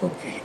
Okay.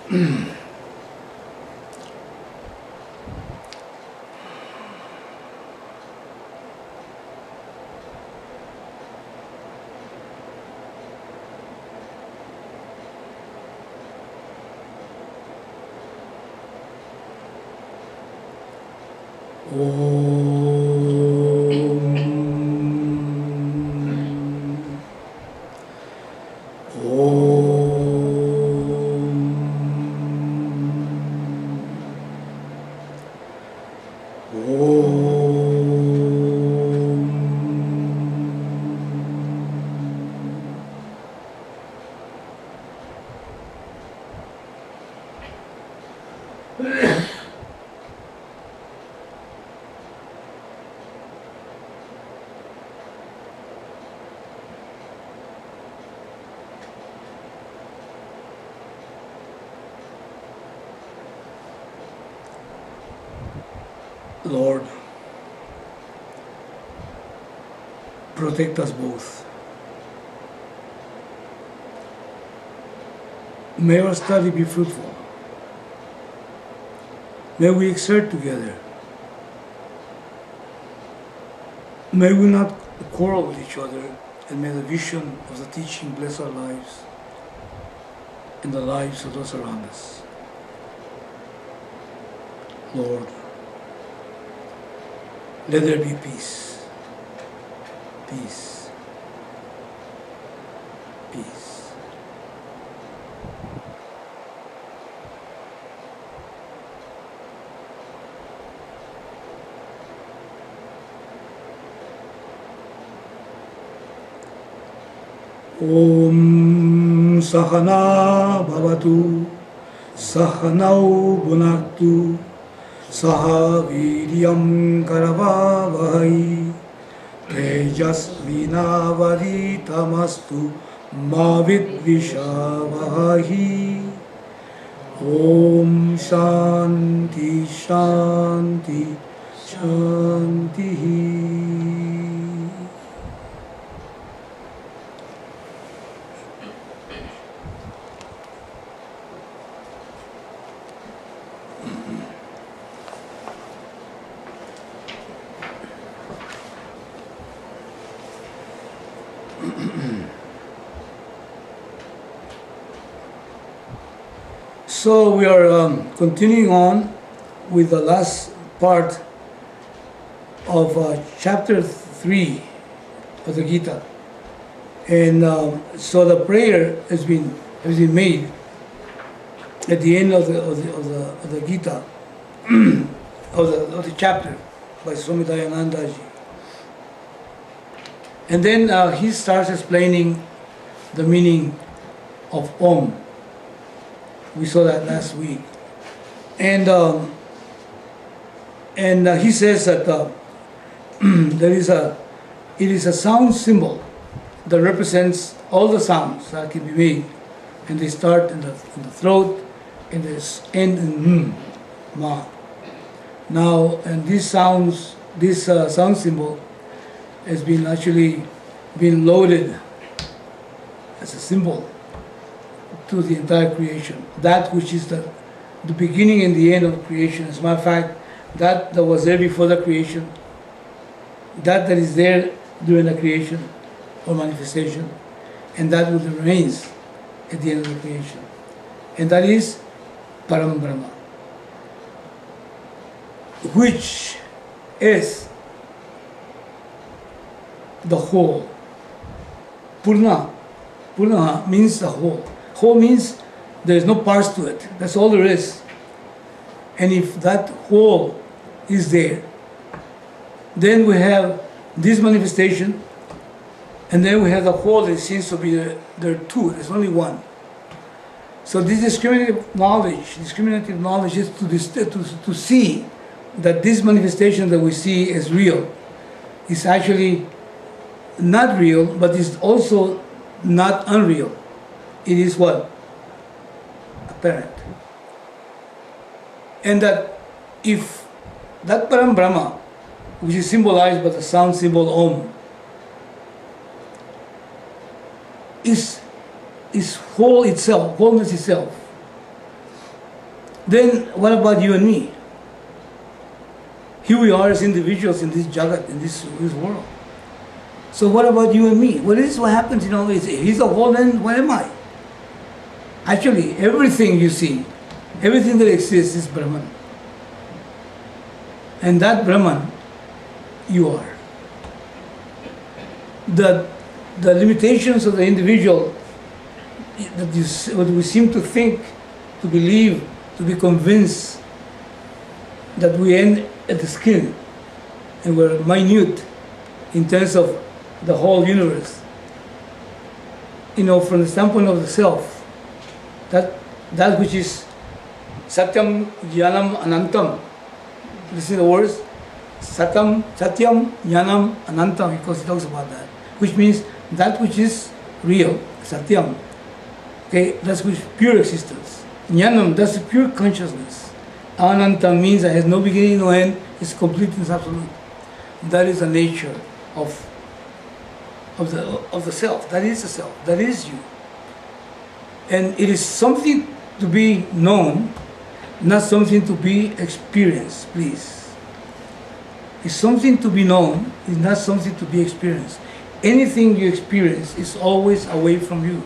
Lord, protect us both. May our study be fruitful. May we exert together. May we not quarrel with each other, and may the vision of the teaching bless our lives and the lives of those around us. Lord, let there be peace, peace, peace. Om Sahana Bhavatu Sahanau Bhunaktu Saha Viryam Karavavahai Tejasvinavaditamastu Ma Vidvishavahai. Om Shanti Shanti Shanti. So we are continuing on with the last part of chapter 3 of the Gita, and so the prayer has been made at the end of the Gita of the chapter by Swami Dayananda ji, and then he starts explaining the meaning of Om. We saw that last week, and he says that it is a sound symbol that represents all the sounds that can be made, and they start in the throat and they end in ma. Now, and this sound symbol has been actually been loaded as a symbol to the entire creation. That which is the beginning and the end of creation. As a matter of fact, that was there before the creation, that is there during the creation or manifestation, and that will remains at the end of the creation. And that is Param Brahma, which is the whole. Purna means the whole. Whole means there is no parts to it. That's all there is. And if that whole is there, then we have this manifestation, and then we have the whole that seems to be there are two. There's only one. So this discriminative knowledge is to see that this manifestation that we see is real. Is actually not real, but is also not unreal. It is what? Apparent. And that if that Param Brahma, which is symbolized by the sound symbol Om, is whole itself, wholeness itself, Then what about you and me? Here we are as individuals in this jagat, in this world. So what about you and me? Well, this is what happens, he's the whole, and what am I? Actually, everything you see, everything that exists is Brahman. And that Brahman, you are. The limitations of the individual that what we seem to think, to believe, to be convinced that we end at the skin and we're minute in terms of the whole universe. From the standpoint of the self, that which is Satyam, Jnanam, Anantam. Listen to the words. Satyam, Jnanam, Anantam, because he talks about that. Which means that which is real, Satyam. Okay, that's which pure existence. Jnanam, that's pure consciousness. Anantam means that it has no beginning, no end, it's complete and absolute. That is the nature of the self. That is the self. That is you. And it is something to be known, not something to be experienced, please. It's something to be known, it's not something to be experienced. Anything you experience is always away from you.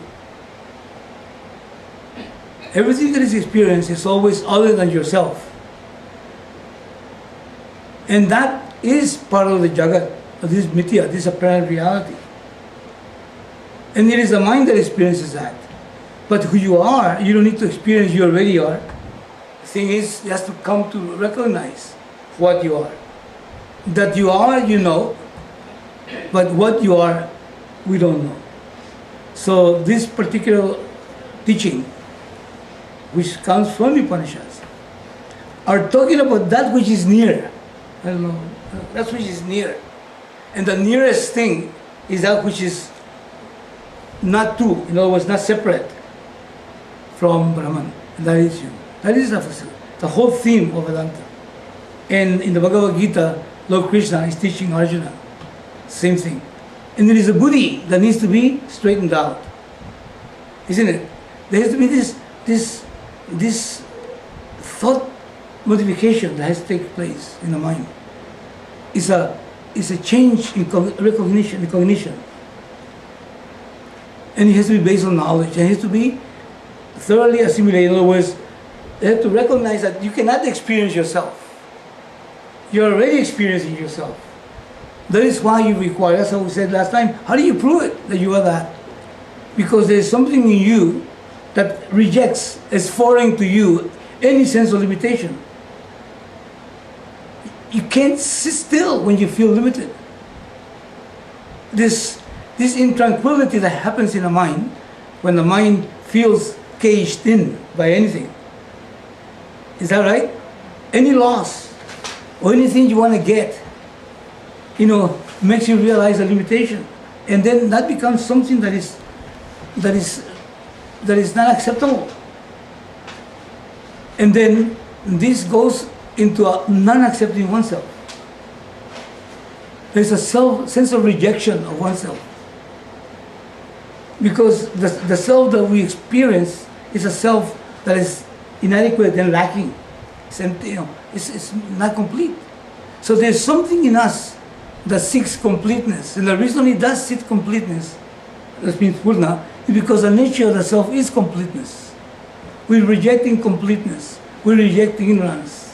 Everything that is experienced is always other than yourself. And that is part of the jagat, of this mithya, this apparent reality. And it is the mind that experiences that. But who you are, you don't need to experience, you already are. The thing is, you have to come to recognize what you are. That you are, you know, but what you are, we don't know. So this particular teaching, which comes from the Upanishads, are talking about that which is near. I don't know, that which is near. And the nearest thing is that which is not two, in other words, not separate from Brahman. And that is you. That is the whole theme of Vedanta. And in the Bhagavad Gita, Lord Krishna is teaching Arjuna, same thing. And there is a buddhi that needs to be straightened out, isn't it? There has to be this thought modification that has to take place in the mind. It's a change in cognition. And it has to be based on knowledge. It has to be thoroughly assimilated. In other words, you have to recognize that you cannot experience yourself. You're already experiencing yourself. That is why you require, that's what we said last time, how do you prove it that you are that? Because there's something in you that rejects, as foreign to you, any sense of limitation. You can't sit still when you feel limited. This intranquility that happens in the mind, when the mind feels caged in by anything. Is that right? Any loss or anything you want to get, makes you realize the limitation. And then that becomes something that is not acceptable. And then this goes into a non-accepting oneself. There's a sense of rejection of oneself. Because the self that we experience is a self that is inadequate and lacking. It's not complete. So there's something in us that seeks completeness. And the reason it does seek completeness, that means Purna, is because the nature of the self is completeness. We're rejecting completeness. We reject ignorance.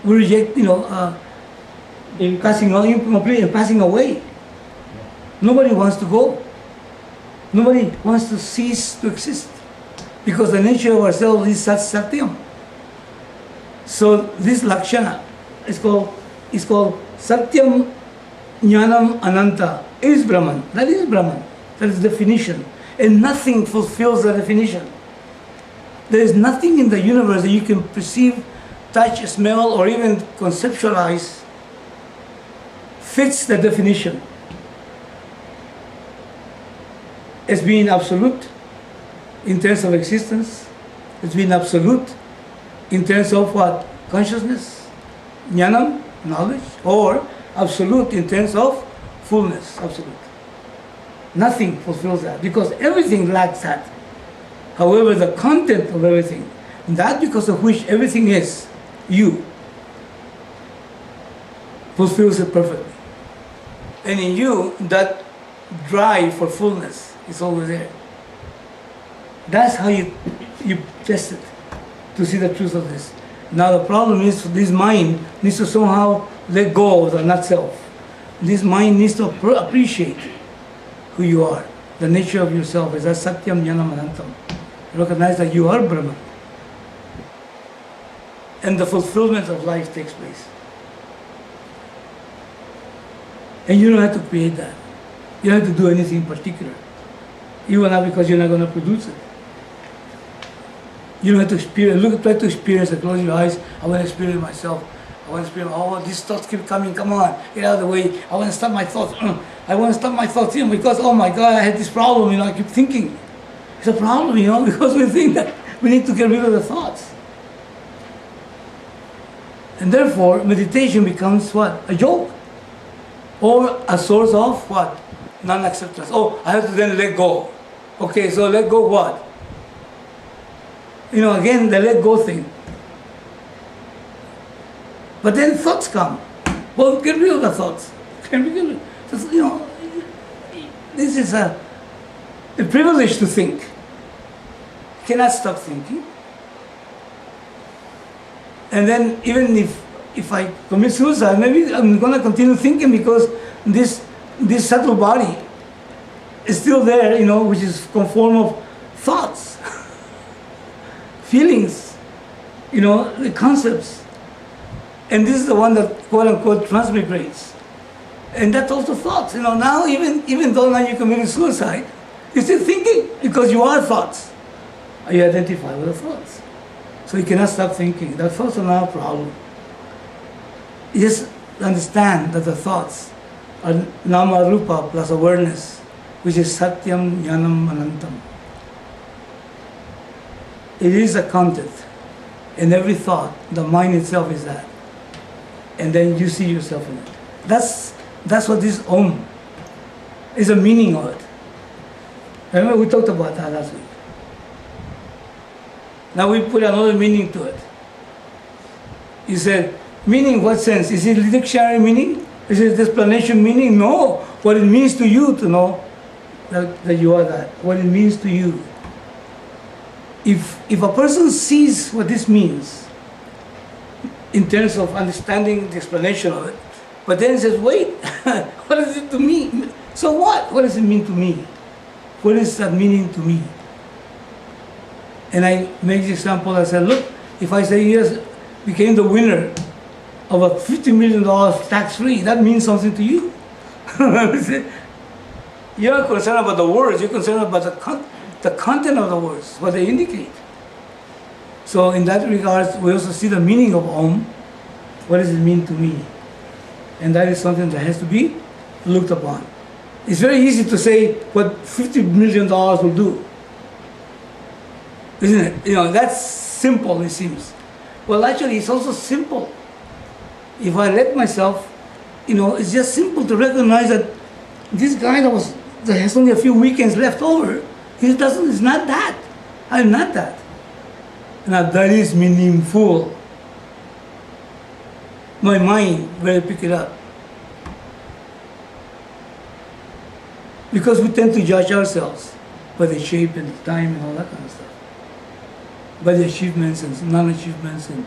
We reject, incomplete and passing away. Nobody wants to go. Nobody wants to cease to exist. Because the nature of ourselves is Satyam. So this Lakshana is called Satyam Jnanam Ananta. Is Brahman. That is Brahman. That is definition. And nothing fulfills the definition. There is nothing in the universe that you can perceive, touch, smell, or even conceptualize fits the definition as being absolute in terms of existence, as being absolute in terms of what? Consciousness, jnanam, knowledge, or absolute in terms of fullness, absolute. Nothing fulfills that because everything lacks that. However, the content of everything, that because of which everything is, you, fulfills it perfectly. And in you, that drive for fullness is always there. That's how you test it, to see the truth of this. Now the problem is, this mind needs to somehow let go of the not self. This mind needs to appreciate who you are. The nature of yourself is that Satyam Jnanam Anantam. Recognize that you are Brahman. And the fulfillment of life takes place. And you don't have to create that. You don't have to do anything in particular. Even not because you're not going to produce it. You don't have to experience, try to experience it, close your eyes. I want to experience myself. I want to experience, oh, these thoughts keep coming, come on, get out of the way. I want to stop my thoughts. I want to stop my thoughts, because, oh my God, I had this problem, I keep thinking. It's a problem, because we think that we need to get rid of the thoughts. And therefore, meditation becomes what? A joke. Or a source of what? Non-acceptance. Oh, I have to then let go. Okay, so let go what? Again, the let go thing. But then thoughts come. Well, get rid of the thoughts. This is a privilege to think. You cannot stop thinking. And then even if I commit suicide, maybe I'm going to continue thinking because this subtle body is still there, which is conformed of thoughts, feelings, the concepts. And this is the one that, quote unquote, transmigrates. And that's also thoughts. Now even though now you committed suicide, you're still thinking because you are thoughts. You identify with the thoughts. So you cannot stop thinking. The thoughts are not a problem. You just understand that the thoughts are nama rupa plus awareness, which is satyam jnanam anantam. It is a content. In every thought, the mind itself is that. And then you see yourself in it. That's what this Om is, the meaning of it. Remember we talked about that last week. Now we put another meaning to it. You said, meaning what sense? Is it dictionary meaning? Is it explanation meaning? No. What it means to you to know that you are that. What it means to you. If a person sees what this means, in terms of understanding the explanation of it, but then says, wait, what is it to me? So what? What does it mean to me? What is that meaning to me? And I make the example, I said, look, if I say yes, became the winner of a $50 million tax-free, that means something to you. You're not concerned about the words, you're concerned about the content of the words, what they indicate. So in that regard, we also see the meaning of Om. What does it mean to me? And that is something that has to be looked upon. It's very easy to say what $50 million will do. Isn't it? That's simple, it seems. Well, actually, it's also simple. If I let myself, it's just simple to recognize that this guy that has only a few weekends left over, he's not that. I'm not that. Now that is meaningful. My mind will pick it up. Because we tend to judge ourselves by the shape and the time and all that kind of stuff. By the achievements and non-achievements and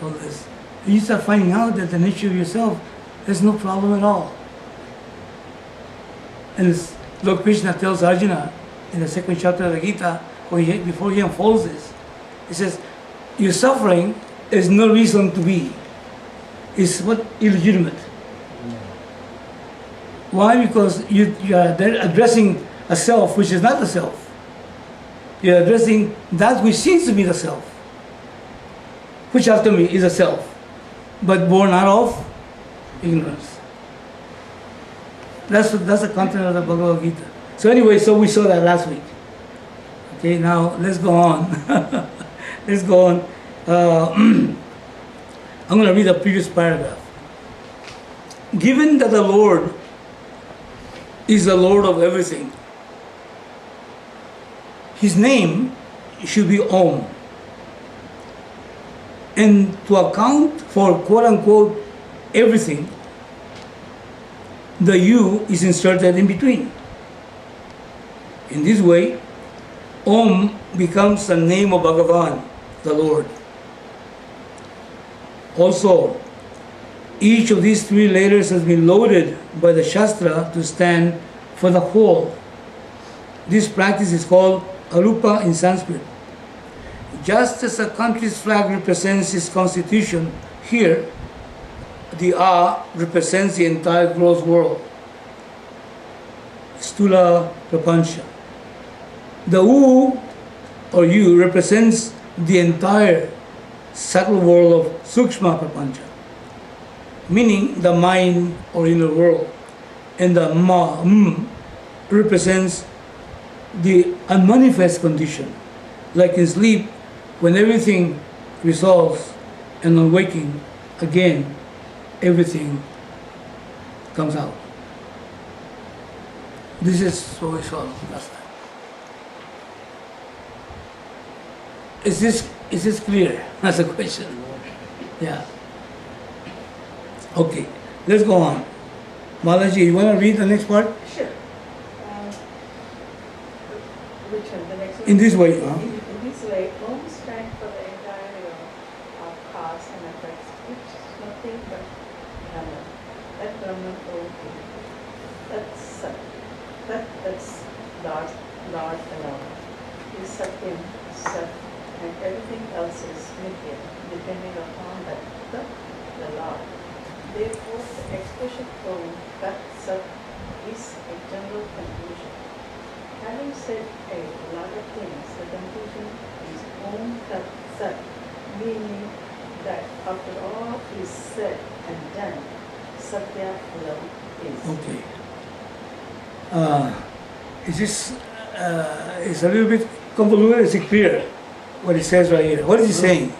all this. And you start finding out that the nature of yourself, there's no problem at all. And as Lord Krishna tells Arjuna in the second chapter of the Gita, before he unfolds this, he says, your suffering is no reason to be. It's what? Illegitimate. Why? Because you are addressing a self which is not the self. You're addressing that which seems to be the self, which ultimately is a self, but born out of ignorance. That's the content of the Bhagavad Gita. So anyway, so we saw that last week. Okay, now let's go on. Let's go on. I'm going to read the previous paragraph. Given that the Lord is the Lord of everything, His name should be Om. And to account for quote unquote everything, the U is inserted in between. In this way, Om becomes the name of Bhagavan, the Lord. Also, each of these three letters has been loaded by the Shastra to stand for the whole. This practice is called Arupa in Sanskrit. Just as a country's flag represents its constitution, here the A represents the entire gross world, Stula Prapancha. The U or U represents the entire subtle world of Sukshma Prapancha, meaning the mind or inner world. And the Ma represents the unmanifest condition, like in sleep, when everything resolves, and on waking, again, everything comes out. This is what we saw last time. Is this clear? That's the question. Yeah. Okay, let's go on. Malaji, you want to read the next part? Sure. Which one? The next one? In this way, In this way, Om stands for the entire of cause and effects, which is nothing but Brahman. That Brahman Om, that's Lord alone. Is Satyam, Sat, and everything else is Nitya, depending upon the Lord. Therefore, the expression Om, Tat, Sat is a general conclusion. Having said a lot of things, the conclusion is Om Tat Sat, meaning that after all is said and done, Satya love is. Okay. Is this is a little bit convoluted? Is it clear what it says right here? What is he saying?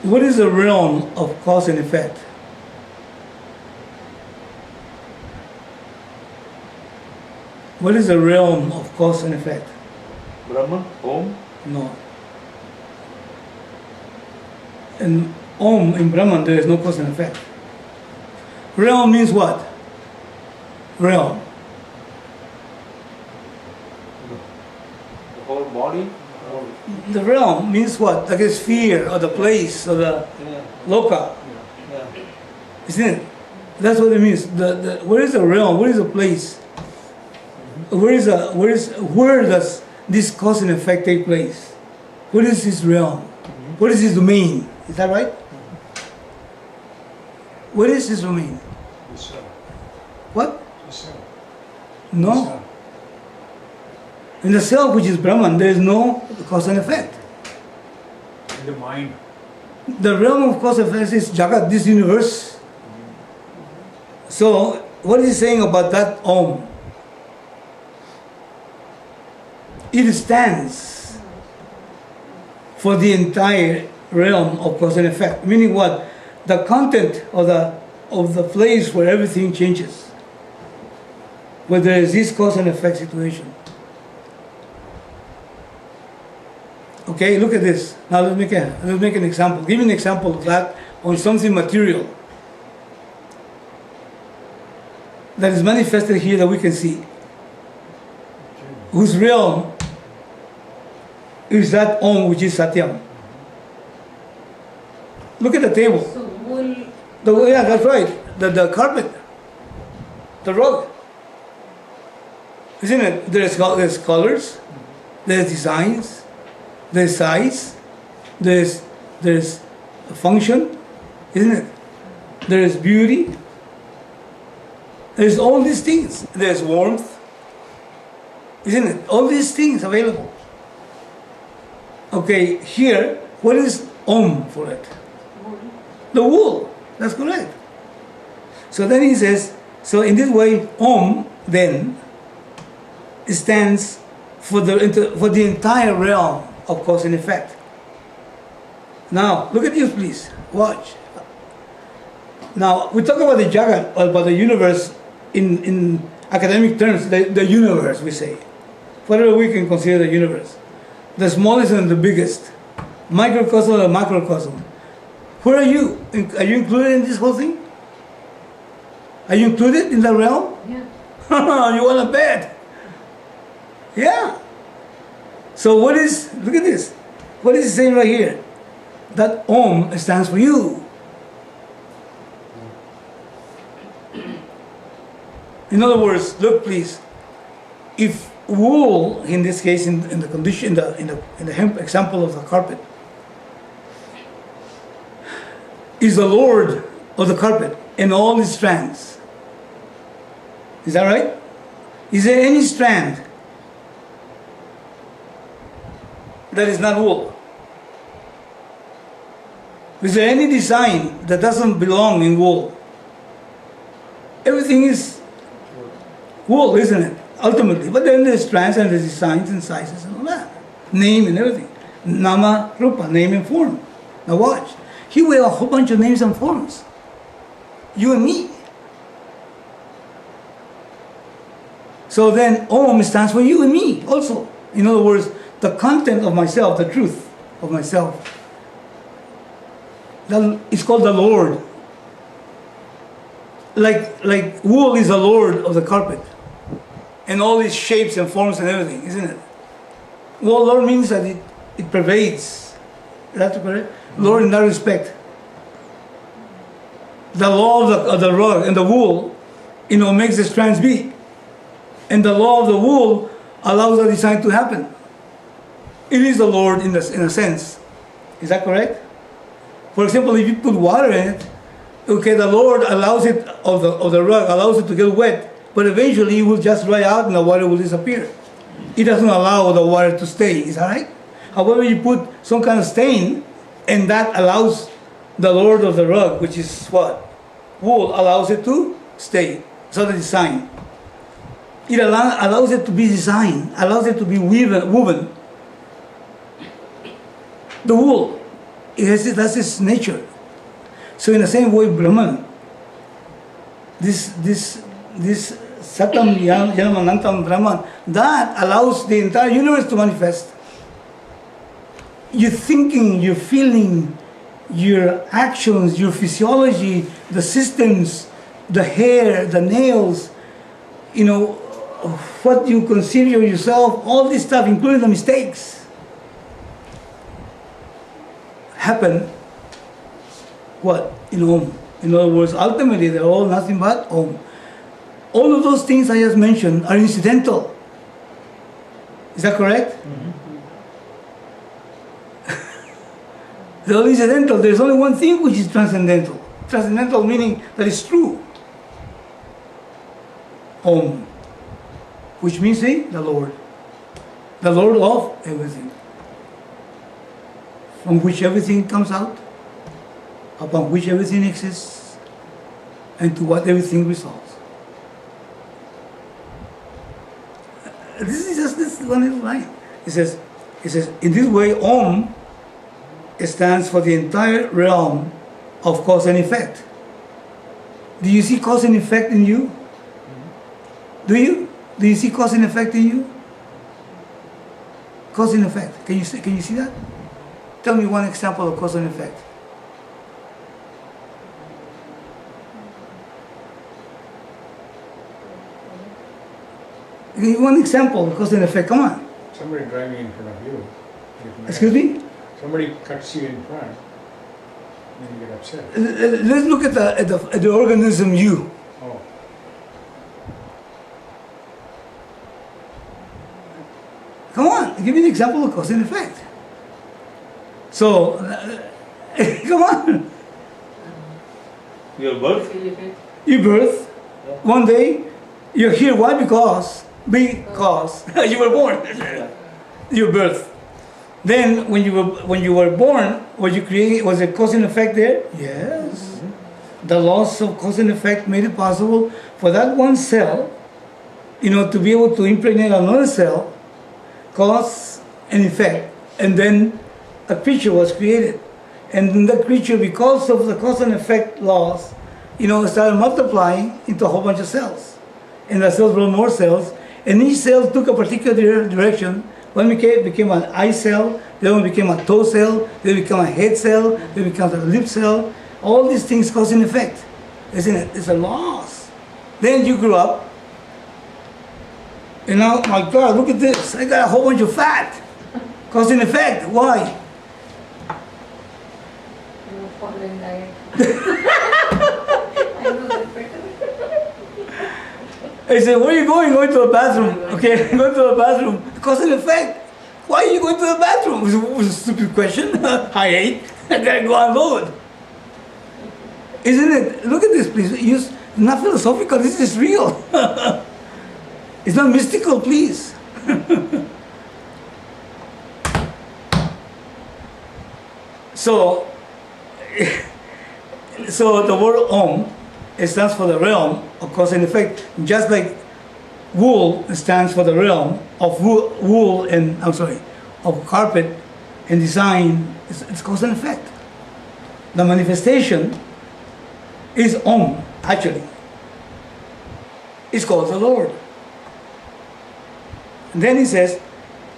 What is the realm of cause and effect? What is the realm of cause and effect? Brahman, Om. No. In Om, in Brahman, there is no cause and effect. Realm means what? Realm. The whole body. The realm means what? Like a sphere or the place or the loka. Yeah. Isn't it? That's what it means. Where is the realm? Where is the place? Where does this cause and effect take place? What is this realm? What is this domain? Is that right? What is this domain? The self. What? The self. No. In the self, which is Brahman, there is no cause and effect. In the mind. The realm of cause and effect is Jagat, this universe. So, what is he saying about that Om? It stands for the entire realm of cause and effect. Meaning what? The content of the place where everything changes. Where there is this cause and effect situation. Okay, look at this. Now let's make an example. Give me an example of that on something material that is manifested here that we can see. Whose realm is that Om, which is Satyam. Look at the table. So, wool. Yeah, that's right. The carpet, the rug. Isn't it? There's colors, there's designs, there's size, there's function, isn't it? There is beauty. There's all these things. There's warmth, isn't it? All these things available. Okay, here, what is Om for it? Wool. The wool. That's correct. So then he says, so in this way, Om then stands for the entire realm of cause and effect. Now, look at this, please. Watch. Now, we talk about the Jagat, or about the universe in academic terms, the universe, we say. Whatever we can consider the universe. The smallest and the biggest. Microcosm and macrocosm. Where are you? Are you included in this whole thing? Are you included in that realm? Yeah. You want to bet? Yeah. So what is, look at this. What is it saying right here? That Om stands for you. In other words, look please, if wool, in this case, in the condition, in the hemp example of the carpet, is the Lord of the carpet and all its strands. Is that right? Is there any strand that is not wool? Is there any design that doesn't belong in wool? Everything is wool, isn't it? Ultimately. But then there's strands and there's designs and sizes and all that. Name and everything. Nama, Rupa, name and form. Now watch. Here we have a whole bunch of names and forms. You and me. So then Om stands for you and me also. In other words, the content of myself, the truth of myself. It's called the Lord. Like wool is the Lord of the carpet. And all these shapes and forms and everything, isn't it? Well, Lord means that it pervades. Is that correct? Lord in that respect. The law of the rug and the wool, makes the strands be. And the law of the wool allows the design to happen. It is the Lord in a sense. Is that correct? For example, if you put water in it, okay, the Lord allows it, of the rug, allows it to get wet, but eventually it will just dry out and the water will disappear. It doesn't allow the water to stay, is that right? However, you put some kind of stain, and that allows the Lord of the rug, which is what? Wool, allows it to stay. So the design. It allows it to be designed, allows it to be woven. The wool, that's its nature. So in the same way, Brahman, this Satam Yanamanantam Brahman, that allows the entire universe to manifest. Your thinking, your feeling, your actions, your physiology, the systems, the hair, the nails, what you consider yourself, all this stuff, including the mistakes, happen, what? In Om. In other words, ultimately, they're all nothing but Om. All of those things I just mentioned are incidental. Is that correct? Mm-hmm. They're all incidental. There's only one thing which is transcendental. Transcendental meaning that is true. Om. Which means the Lord. The Lord of everything. From which everything comes out, upon which everything exists, and to what everything results. This is just this one little line. It says, in this way, Om stands for the entire realm of cause and effect. Do you see cause and effect in you? Do you? Do you see cause and effect in you? Cause and effect. Can you see that? Tell me one example of cause and effect. Give one example of cause and effect. Come on. Somebody driving in front of you. Excuse me? Somebody cuts you in front, and you get upset. Let's look at the organism you. Oh. Come on, give me an example of cause and effect. So, come on. Your birth? You birth. One day, you're here. Why? Because you were born. Your birth. Then, when you were born, was a cause and effect there? Yes. The laws of cause and effect made it possible for that one cell, to be able to impregnate another cell, cause and effect, and then a creature was created. And then that creature, because of the cause and effect laws, started multiplying into a whole bunch of cells. and the cells brought more cells, and each cell took a particular direction. One became an eye cell, the other one became a toe cell, then became a head cell, then became a lip cell. All these things cause an effect, isn't it? It's a loss. Then you grew up, and now, my God, look at this. I got a whole bunch of fat. Cause and effect. Why? You fall in diet. I know that better. I said, where are you going? Going to the bathroom. Okay, going to the bathroom. Cause and effect. Why are you going to the bathroom? It was a stupid question. I ate. I gotta go unload. Isn't it? Look at this, please. It's not philosophical. This is real. It's not mystical, please. So the word Om, it stands for the realm of cause and effect, just like wool stands for the realm of wool and of carpet and design. It's cause and effect. The manifestation is Om, actually. It's called the Lord. And then he says,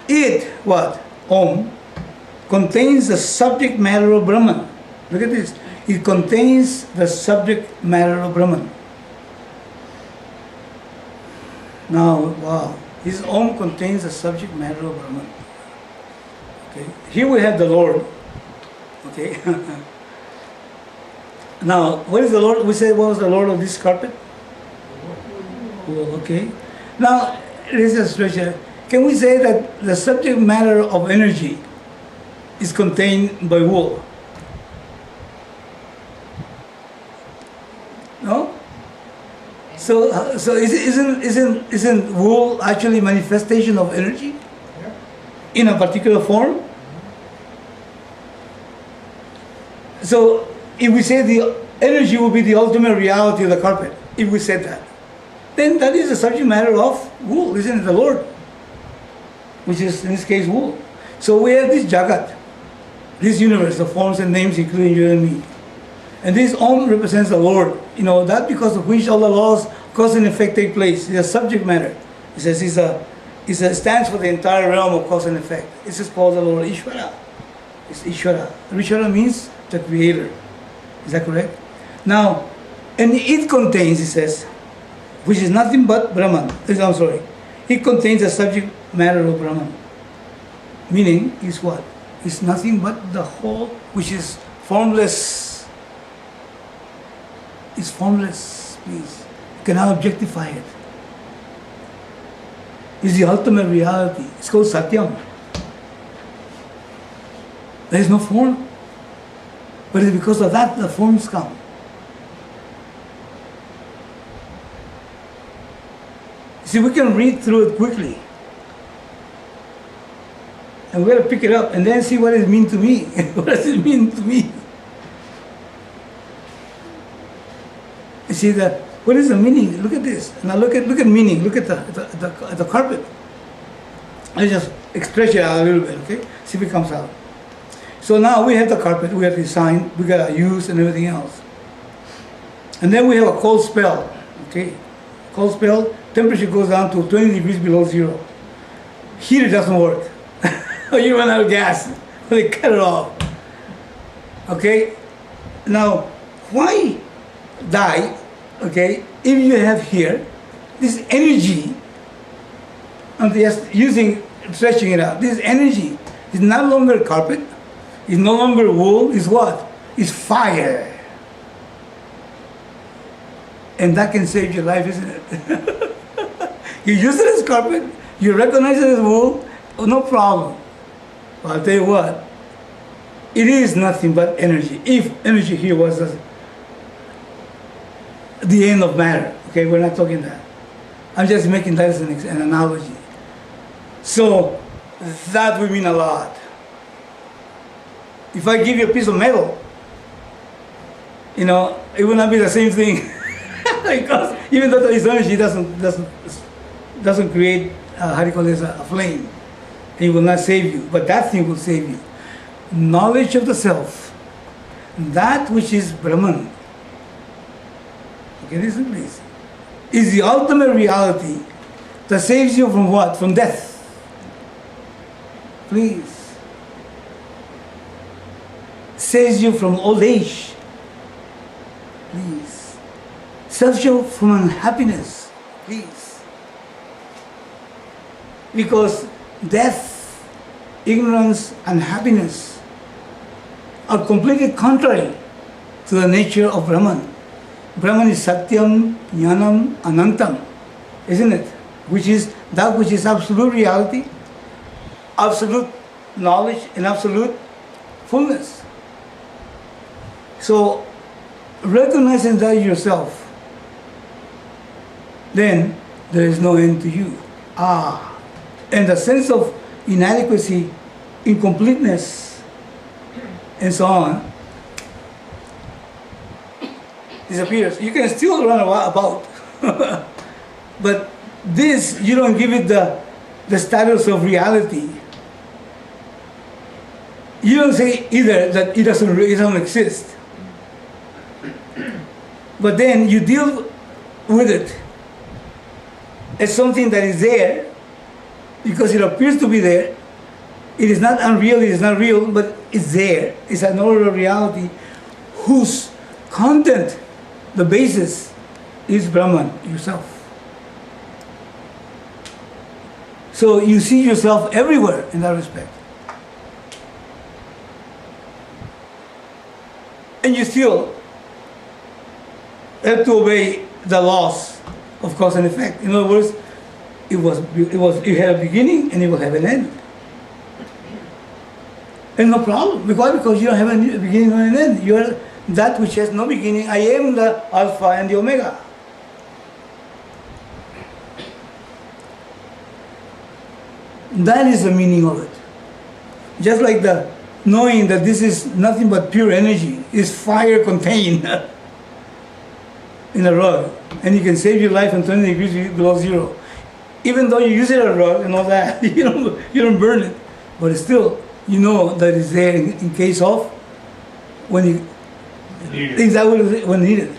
it, what? Om, contains the subject matter of Brahman. Look at this. It contains the subject matter of Brahman. Now, wow. This Om contains the subject matter of Brahman. Okay. Here we have the Lord. Okay. Now, what is the Lord? We said, what was the Lord of this carpet? Wool. Okay. Now, this is a stretcher. Can we say that the subject matter of energy is contained by wool? No? So isn't wool actually manifestation of energy in a particular form? So if we say the energy will be the ultimate reality of the carpet, if we said that, then that is the subject matter of wool, isn't it? The Lord, which is in this case wool. So we have this Jagat, this universe, the forms and names including you and me. And this Om represents the Lord, that because of which all the laws, cause and effect take place. It's a subject matter. It says it stands for the entire realm of cause and effect. This is called the Lord Ishvara. It's Ishvara. Ishvara means the creator. Is that correct? Now, and it contains, it says, which is nothing but Brahman. I'm sorry. It contains the subject matter of Brahman. Meaning is what? It's nothing but the whole, which is formless. It's formless, please. You cannot objectify it. It's the ultimate reality. It's called Satyam. There is no form. But it's because of that the forms come. See, we can read through it quickly. And we're going to pick it up and then see what it means to me. What does it mean to me? You see that? What is the meaning? Look at this. Now look at meaning. Look at the carpet. I just stretch it out a little bit, okay? See if it comes out. So now we have the carpet, we have the design, we got our use and everything else. And then we have a cold spell, okay? Cold spell, temperature goes down to 20 degrees below zero. Heater doesn't work. You run out of gas. They cut it off. Okay? Now, why die, okay, if you have here this energy, I'm just stretching it out, this energy is no longer carpet, is no longer wool, is what? Is fire. And that can save your life, isn't it? You use it as carpet, you recognize it as wool, no problem. But I'll tell you what, it is nothing but energy. If energy here was the end of matter, okay, we're not talking that. I'm just making that as an analogy. So that would mean a lot. If I give you a piece of metal, it will not be the same thing. Because even though its energy doesn't create a flame, it will not save you, but that thing will save you. Knowledge of the self, that which is Brahman. Okay, listen please. is the ultimate reality that saves you from what? From death. Please. Saves you from old age. Please. Saves you from unhappiness. Please. Because death, ignorance, and happiness are completely contrary to the nature of Brahman. Brahman is Satyam, Jnanam, Anantam, isn't it? Which is that which is absolute reality, absolute knowledge, and absolute fullness. So, recognizing that yourself, then there is no end to you. And the sense of inadequacy, incompleteness, and so on, disappears. You can still run about, but this, you don't give it the status of reality. You don't say either that it doesn't exist. But then you deal with it as something that is there because it appears to be there. It is not unreal, it is not real, but it's there. It's an order of reality whose content, the basis, is Brahman, yourself. So you see yourself everywhere in that respect. And you still have to obey the laws of cause and effect. In other words, it had a beginning and it will have an end. And no problem. Why? Because you don't have a beginning or an end. You are that which has no beginning. I am the Alpha and the Omega. That is the meaning of it. Just like the knowing that this is nothing but pure energy, is fire contained in a rug, and you can save your life on 20 degrees below zero. Even though you use it as a rug and all that, you don't burn it, but still, you know that it's there in case of when you exactly when needed.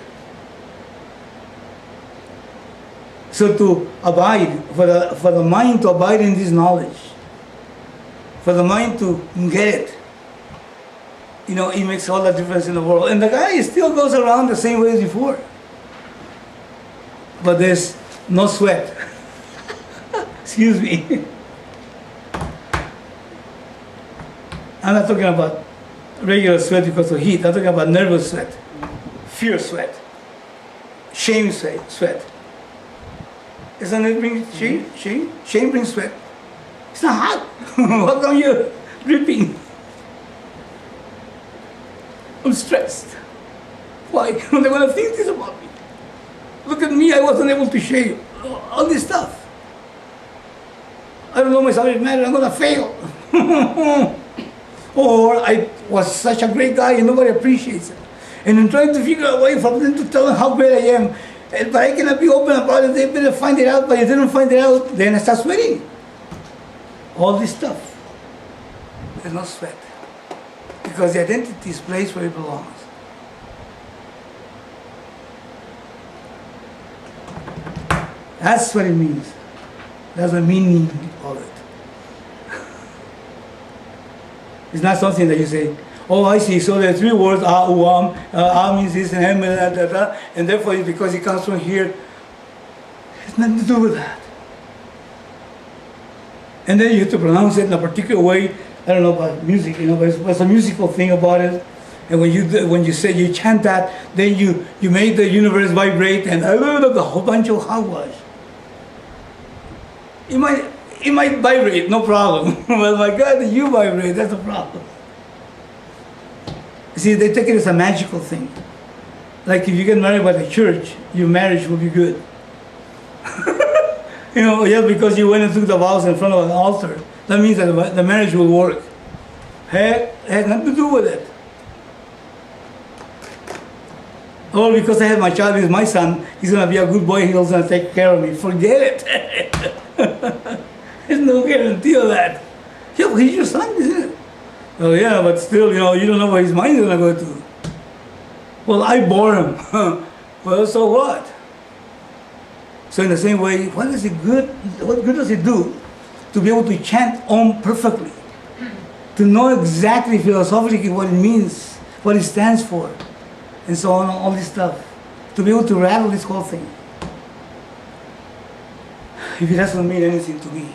So to abide, for the mind to abide in this knowledge, for the mind to get it, it makes all the difference in the world. And the guy still goes around the same way as before. But there's no sweat. Excuse me. I'm not talking about regular sweat because of heat. I'm talking about nervous sweat, fear sweat, shame sweat. Isn't it bring shame? Shame brings sweat. It's not hot. How come you're dripping? I'm stressed. Why? They're going to think this about me. Look at me, I wasn't able to shave. All this stuff. I don't know my subject matter, I'm going to fail. Or I was such a great guy and nobody appreciates it. And I'm trying to figure a way for them to tell them how great I am. But I cannot be open about it. They better find it out. But if they don't find it out, then I start sweating. All this stuff. There's no sweat. Because the identity is placed where it belongs. That's what it means. That's the meaning of it. It's not something that you say, oh, I see, so there are three words, means this, and and therefore, because it comes from here, it has nothing to do with that. And then you have to pronounce it in a particular way. I don't know about music, but it's a musical thing about it. And when you chant that, then you make the universe vibrate, and a whole bunch of hogwash. It might vibrate, no problem. Well, my God, you vibrate, that's a problem. See, they take it as a magical thing. Like if you get married by the church, your marriage will be good. Just because you went and took the vows in front of an altar, that means that the marriage will work. Heck, it has nothing to do with it. Or because I have my child, he's my son, he's going to be a good boy, he's going to take care of me. Forget it. There's no guarantee of that. Yeah, well, he's your son, isn't it? Oh yeah, but still, you don't know where his mind is going to go to. Well, I bore him. Well, so what? So in the same way, what good does it do to be able to chant Om perfectly? To know exactly philosophically what it means, what it stands for, and so on, all this stuff. To be able to rattle this whole thing. If it doesn't mean anything to me.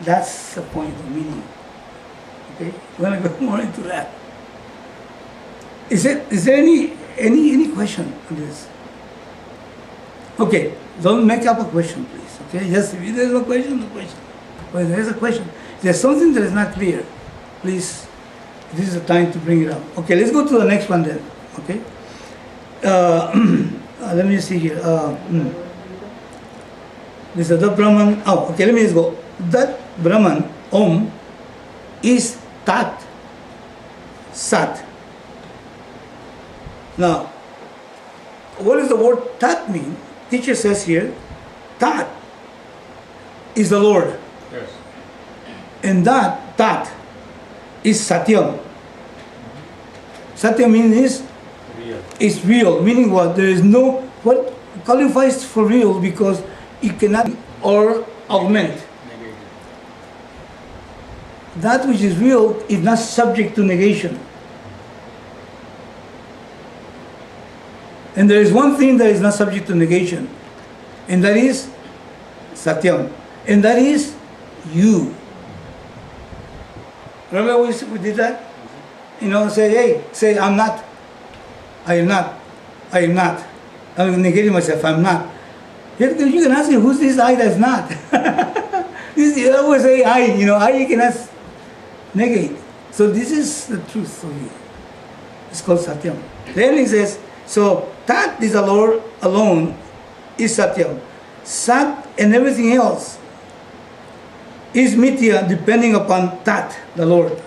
That's the point of meaning. Okay? We're going to go more into that. Is there any question on this? Okay, don't make up a question, please. Okay, just if there's no question, no question. But there is a question. If there's something that is not clear, please, this is the time to bring it up. Okay, let's go to the next one then. Okay. Let me see here. This is the Brahman. Oh, okay, let me just go. That Brahman, Om, is Tat, Sat. Now, what does the word Tat mean? Teacher says here, Tat is the Lord. Yes. And that Tat is Satyam. Satyam means is real, meaning what? There is no, what qualifies for real because it cannot or augment. That which is real is not subject to negation. And there is one thing that is not subject to negation, and that is Satyam, and that is you. Remember we did that? You know, say I'm not, I am not, I am not. I'm negating myself, I'm not. You can ask me, who's this I that's not? You always say I, I you cannot negate. So this is the truth for you. It's called Satyam. Then he says, so Tat is the Lord alone is Satyam. Sat and everything else is Mithya depending upon Tat, the Lord.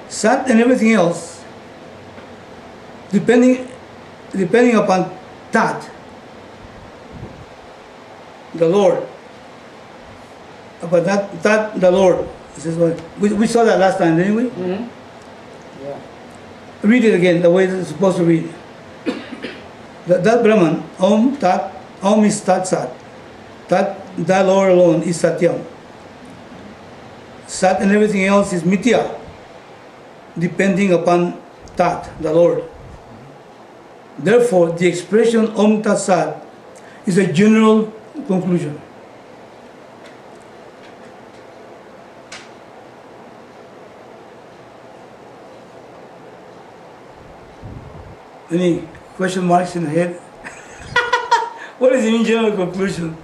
Sat and everything else depending upon Tat, the Lord. But that the Lord. This is what we saw that last time, didn't we? Mm-hmm. Yeah. Read it again the way it's supposed to read. That Brahman, Om is Tat Sat. Tat, the Lord alone is Satyam. Sat and everything else is Mithya, depending upon Tat, the Lord. Therefore, the expression Om Tat Sat is a general conclusion. Any question marks in the head? What is the general conclusion?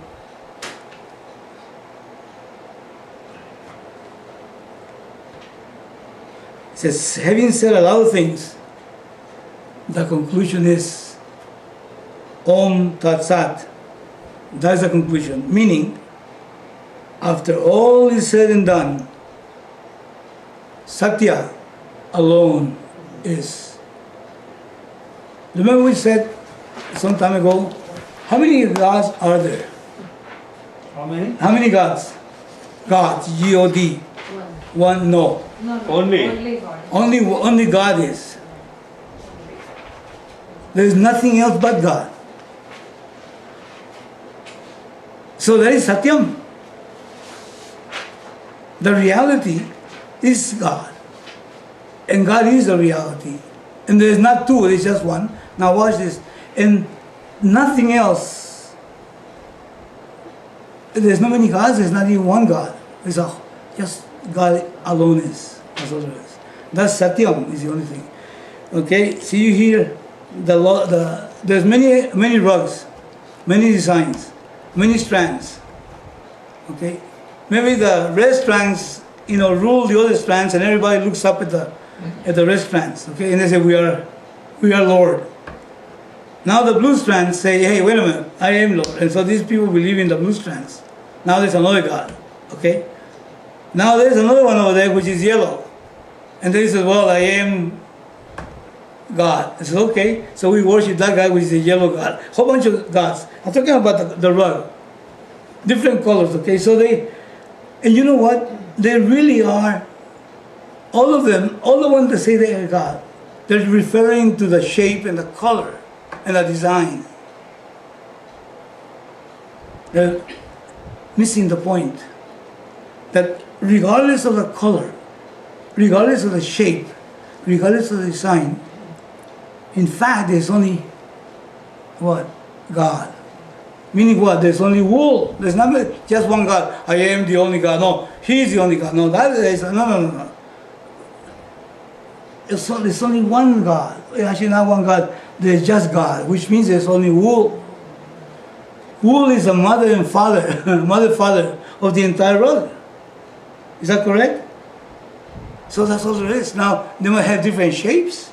It says, having said a lot of things, the conclusion is Om Tat Sat. That's the conclusion. Meaning, after all is said and done, Satya alone is. Remember we said some time ago, how many gods are there? How many? How many gods? Gods, G-O-D. One, no. Only. God. Only God is. There is nothing else but God. So that is Satyam. The reality is God. And God is the reality. And there is not two, there is just one. Now watch this. And nothing else. There's not many gods, there's not even one God. There's just God alone is. That's all there is. That's Satyam is the only thing. Okay, see you here. There's many rugs, many designs, many strands. Okay? Maybe the red strands, rule the other strands and everybody looks up at the red strands. Okay? And they say, we are Lord. Now the blue strands say, hey, wait a minute, I am Lord. And so these people believe in the blue strands. Now there's another God. Okay? Now there's another one over there which is yellow. And they say, well, I am God. I said, okay, so we worship that guy which is a yellow God. Whole bunch of gods. I'm talking about the rug. Different colors, okay? So and you know what? They really are, all of them, all the ones that say they are God, they're referring to the shape and the color and the design. They're missing the point that regardless of the color, regardless of the shape, regardless of the design, in fact, there's only what? God. Meaning what? There's only wool. There's not just one God. I am the only God. No, He's the only God. No, that is no. It's only one God. Actually, not one God. There's just God, which means there's only wool. Wool is the mother and father, father of the entire rod. Is that correct? So that's all there is. Now, they might have different shapes.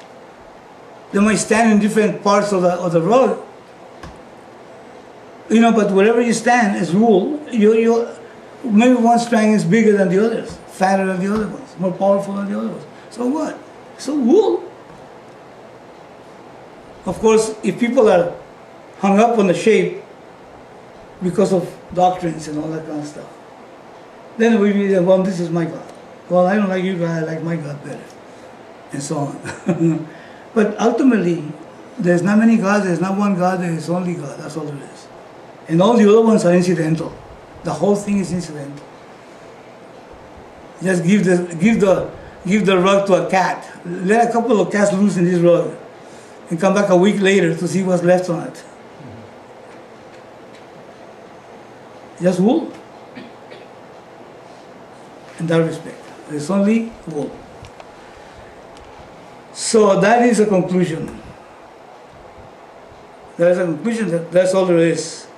They might stand in different parts of the rod. But wherever you stand as wool, you maybe one strand is bigger than the others, fatter than the other ones, more powerful than the other ones. So what? So wool. Of course, if people are hung up on the shape because of doctrines and all that kind of stuff, then we be, well, this is my God. Well, I don't like you, God, I like my God better. And so on. But ultimately, there's not many gods, there's not one God, there is only God. That's all there is. And all the other ones are incidental. The whole thing is incidental. Just give the rug to a cat. Let a couple of cats loose in this rug and come back a week later to see what's left on it. Just wool. In that respect. There's only wool. So that is a conclusion. There is a conclusion that's all there is.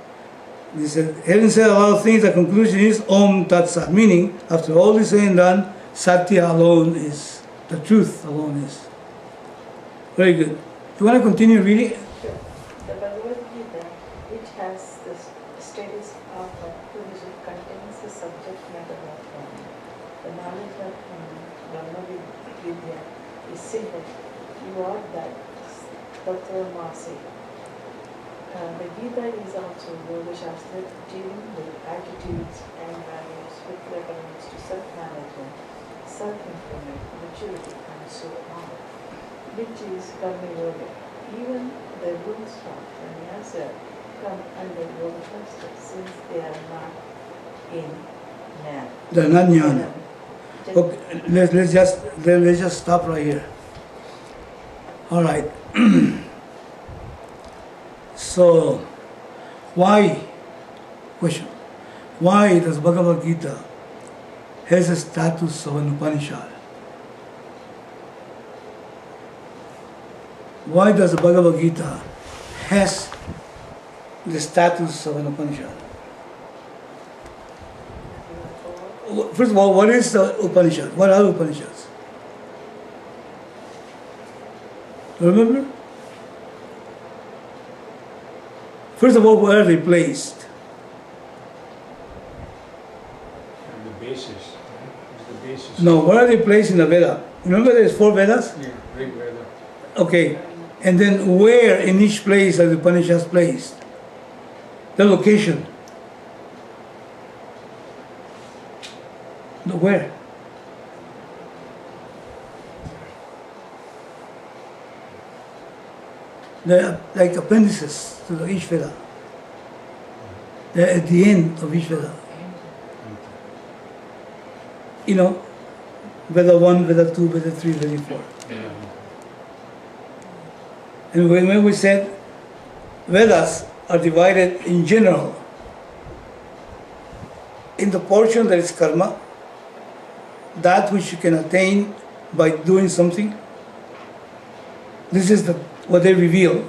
He said, having said a lot of things, the conclusion is Om Tat Sat, meaning, after all is said and done, Satya alone is, the truth alone is. Very good. You want to continue reading? Sure. The Bhagavad Gita, which has the status of Buddhism, contains the subject matter of Brahman. The knowledge of Brahma Vidya is simple. You are that Tattva-masi. The Gita is also Yoga Shastra dealing with attitudes and values with reference to self-management, self-improvement, maturity, and so on, which is Karma Yoga. Even the rules of sannyasa come under Yoga Shastra since they are not in man. They're not jnana. Okay, let's just stop right here. All right. So, why does Bhagavad Gita has a status of an Upanishad? Why does the Bhagavad Gita has the status of an Upanishad? First of all, what is the Upanishad? What are Upanishads? Remember? First of all, where are they placed? And the basis, right? Is the basis. No, where are they placed in the Veda? Remember there's 4 Vedas? Yeah, Rig Veda. Okay. And then where in each place are the Upanishads placed? The location. The where? They're like appendices to each Veda. They're at the end of each Veda. Veda 1, Veda 2, Veda 3, Veda 4. Yeah. And when we said Vedas are divided in general in the portion that is karma, that which you can attain by doing something. This is what they reveal.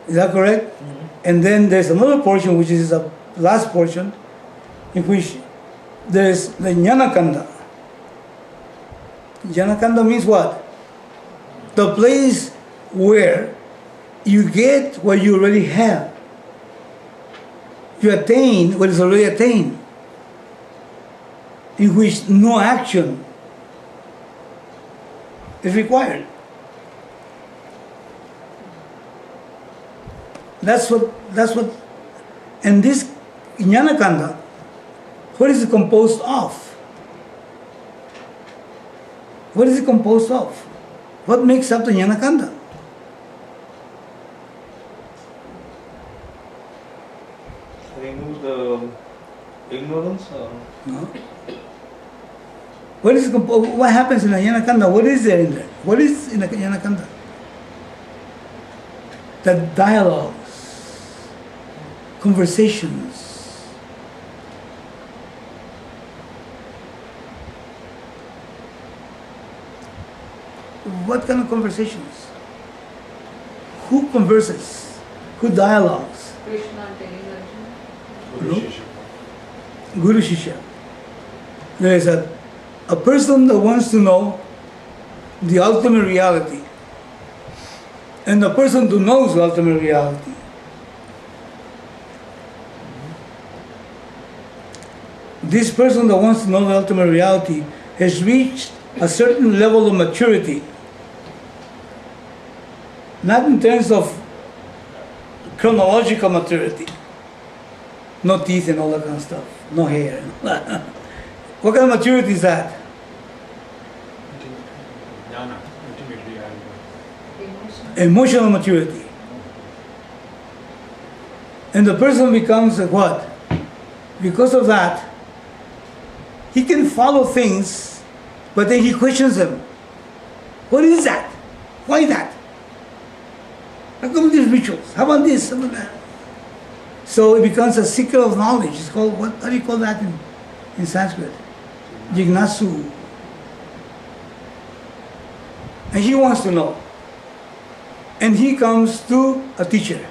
Is that correct? Mm-hmm. And then there's another portion, which is the last portion, in which there's the Jnanakanda. Jnanakanda means what? The place where you get what you already have. You attain what is already attained, in which no action is required. That's what, and this Jnanakanda, what is it composed of? What is it composed of? What makes up the Jnanakanda? remove the ignorance. No? What happens in the jnana kanda? What is there in there? What is in the jnana kanda? The dialogues, conversations. What kind of conversations? Who converses? Who dialogues? Krishna telling Arjuna. Guru No. Shishya. Guru Shishya. There is a person that wants to know the ultimate reality, and the person who knows the ultimate reality. This person that wants to know the ultimate reality has reached a certain level of maturity, not in terms of chronological maturity, no teeth and all that kind of stuff, no hair. What kind of maturity is that? Jnana, ultimate reality. Emotion. Emotional maturity. And the person becomes a what? Because of that, he can follow things, but then he questions them. What is that? Why that? How come these rituals? How about this? How about that? So it becomes a seeker of knowledge. It's called, how do you call that in Sanskrit? Jignasu. And he wants to know. And he comes to a teacher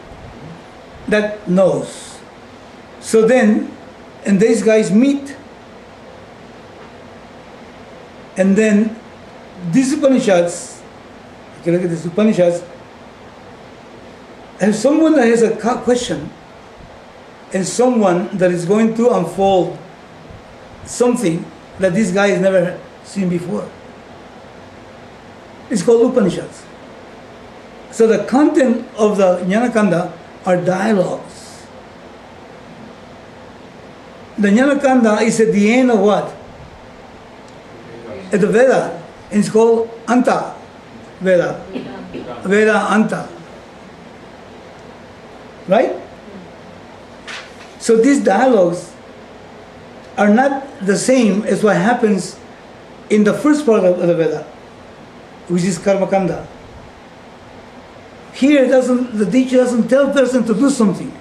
that knows. So then, and these guys meet. And then these Upanishads, if you look at these Upanishads, have someone that has a question and someone that is going to unfold something that this guy has never seen before. It's called Upanishads. So the content of the Jnana Kanda are dialogues. The Jnana Kanda is at the end of what? At the Veda. And it's called Anta Veda. Veda Anta. Right? So these dialogues are not the same as what happens in the first part of the Veda, which is Karma Kanda. Here the teacher doesn't tell the person to do something,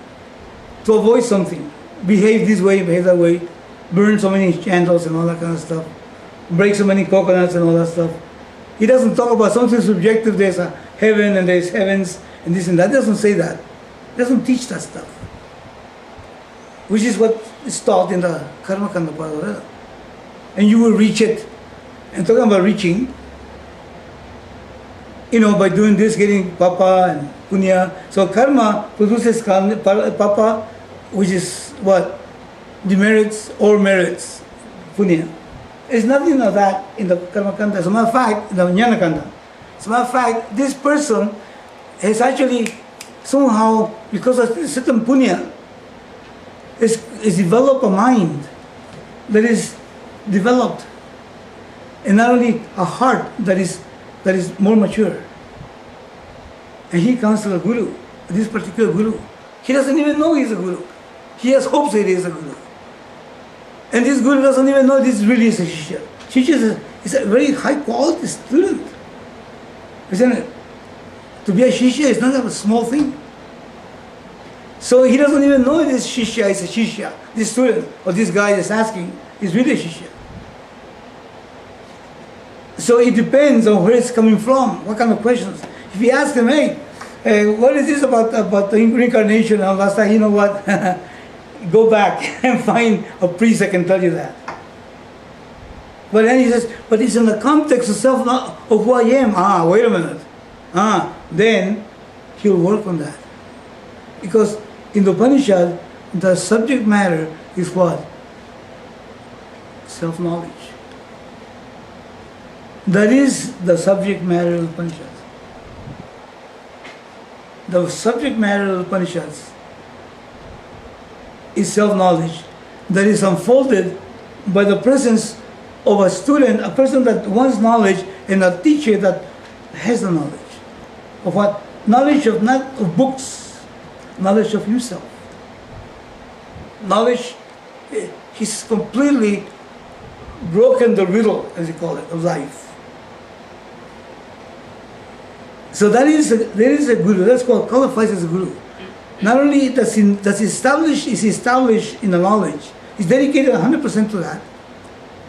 to avoid something, behave this way, behave that way, burn so many candles and all that kind of stuff, break so many coconuts and all that stuff. He doesn't talk about something subjective, there's a heaven and there's heavens and this and that. He doesn't say that. He doesn't teach that stuff. Which is what is taught in the Karma Kanda part of the Veda. And you will reach it. And talking about reaching, by doing this, getting papa and punya. So karma produces papa, which is what? Demerits or merits, punya. There's nothing of that in the Karma Kanda. As a matter of fact, in the Jnana Kanda. As a matter of fact, this person has actually somehow, because of certain punya, is developed a mind that is developed, and not only a heart that is more mature. And he comes to the guru, this particular guru. He doesn't even know he's a guru. He has hopes that he is a guru. And this guru doesn't even know this really is a shishya. Shishya is a very high quality student. Isn't it? To be a shishya is not a small thing. So he doesn't even know this shishya is a shishya. This student or this guy is asking is really a shishya. So it depends on where it's coming from, what kind of questions. If you ask him, hey, what is this about the reincarnation? And last time, you know what? Go back and find a priest that can tell you that. But then he says, but it's in the context of self of who I am. Wait a minute. Then he'll work on that. Because in the Upanishad, the subject matter is what? Self-knowledge. That is the subject matter of the Upanishads. The subject matter of the Upanishads is self-knowledge that is unfolded by the presence of a student, a person that wants knowledge, and a teacher that has the knowledge. Of what? Knowledge of not of books, knowledge of yourself. knowledge, he's completely broken the riddle, as you call it, of life. So there is a guru. That's qualifies as a guru. Not only does he establish in the knowledge, he's dedicated 100% to that,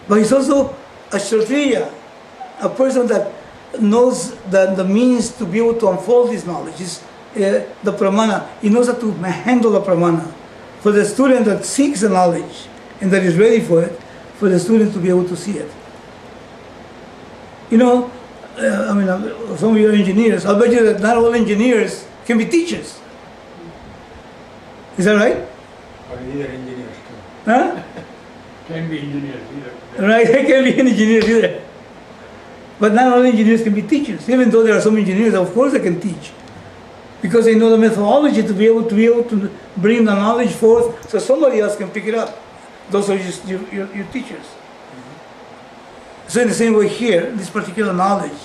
but he's also a Kshatriya, a person that knows the means to be able to unfold his knowledge. He's the pramana. He knows how to handle the pramana. For the student that seeks the knowledge and that is ready for it, for the student to be able to see it. You know, some of you are engineers. I'll bet you that not all engineers can be teachers. Is that right? Or either engineers too. Huh? Can be engineers either. Right, they can be engineers either. But not all engineers can be teachers. Even though there are some engineers, of course they can teach. Because they know the methodology to be able to bring the knowledge forth so somebody else can pick it up. Those are just your teachers. So in the same way here, this particular knowledge,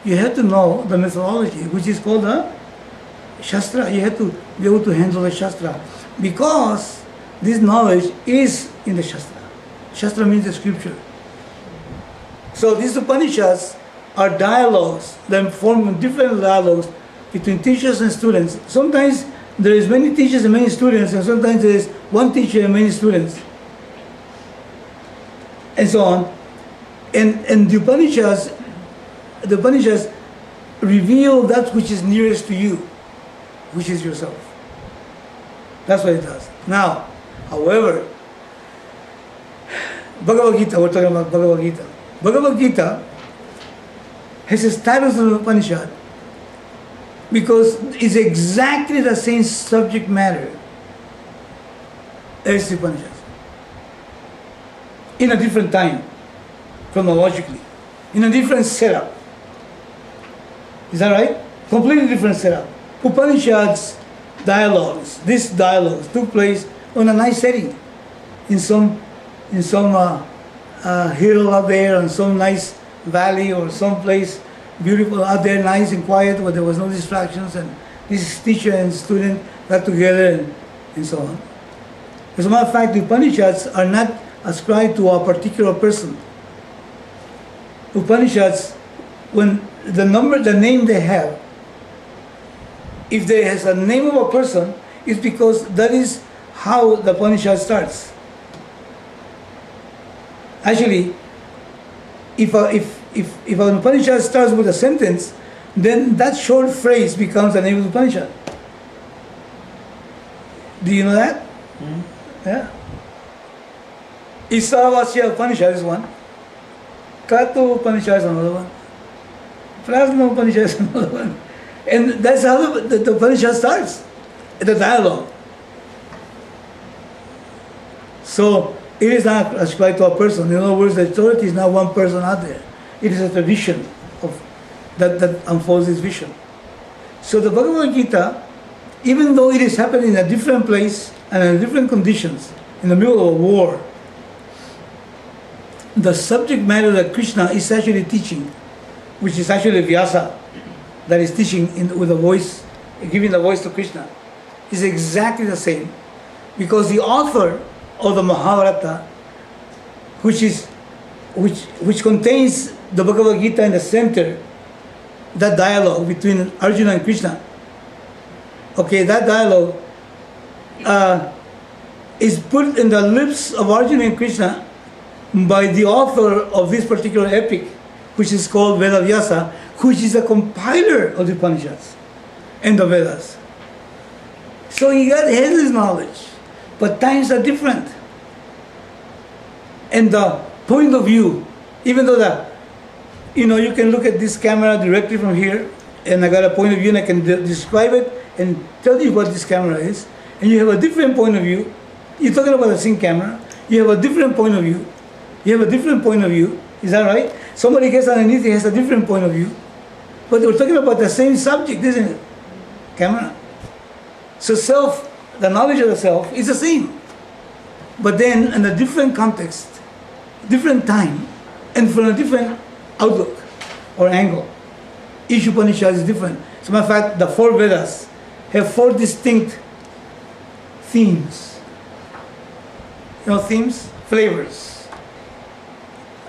you have to know the methodology, which is called the Shastra. You have to be able to handle the Shastra. Because this knowledge is in the Shastra. Shastra means the scripture. So these Upanishads are dialogues that form different dialogues between teachers and students. Sometimes there is many teachers and many students, and sometimes there is one teacher and many students, and so on. And the Upanishads reveal that which is nearest to you, which is yourself. That's what it does. Now, however, Bhagavad Gita, we're talking about Bhagavad Gita. Bhagavad Gita has a status of an Upanishad because it's exactly the same subject matter as the Upanishads. In a different time, chronologically, in a different setup. Is that right? Completely different setup. Upanishads dialogues, these dialogues took place on a nice setting, in some hill out there, on some nice valley or some place beautiful out there, nice and quiet, where there was no distractions, and this teacher and student got together and so on. As a matter of fact, the Upanishads are not ascribed to a particular person. Upanishads, when the name they have, if there is a name of a person, it's because that is how the Upanishad starts. Actually, if an Upanishad starts with a sentence, then that short phrase becomes the name of the Upanishad. Do you know that? Mm-hmm. Yeah. Isavasya Upanishad is one. Kato Upanishad is another one. Prasna Upanishad is another one. And that's how the Upanishad starts, the dialogue. So, it is not ascribed to a person. In other words, the authority is not one person out there. It is a tradition that unfolds this vision. So the Bhagavad Gita, even though it is happening in a different place and in different conditions, in the middle of a war, the subject matter that Krishna is actually teaching, which is actually Vyasa, that is teaching with a voice, giving the voice to Krishna, is exactly the same. Because the author of the Mahabharata, which contains the Bhagavad Gita in the center, that dialogue between Arjuna and Krishna, okay, that dialogue is put in the lips of Arjuna and Krishna by the author of this particular epic, which is called Vedavyasa, which is a compiler of the Upanishads and the Vedas. So he has his knowledge, but times are different. And the point of view, even though you can look at this camera directly from here, and I got a point of view and I can describe it and tell you what this camera is, and you have a different point of view. You're talking about the same camera, you have a different point of view. You have a different point of view, is that right? Somebody gets underneath, he has a different point of view. But we're talking about the same subject, isn't it? Camera. So the knowledge of the self is the same. But then in a different context, different time, and from a different outlook or angle. Each Upanishad is different. As a matter of fact, the 4 Vedas have 4 distinct themes. themes, flavors,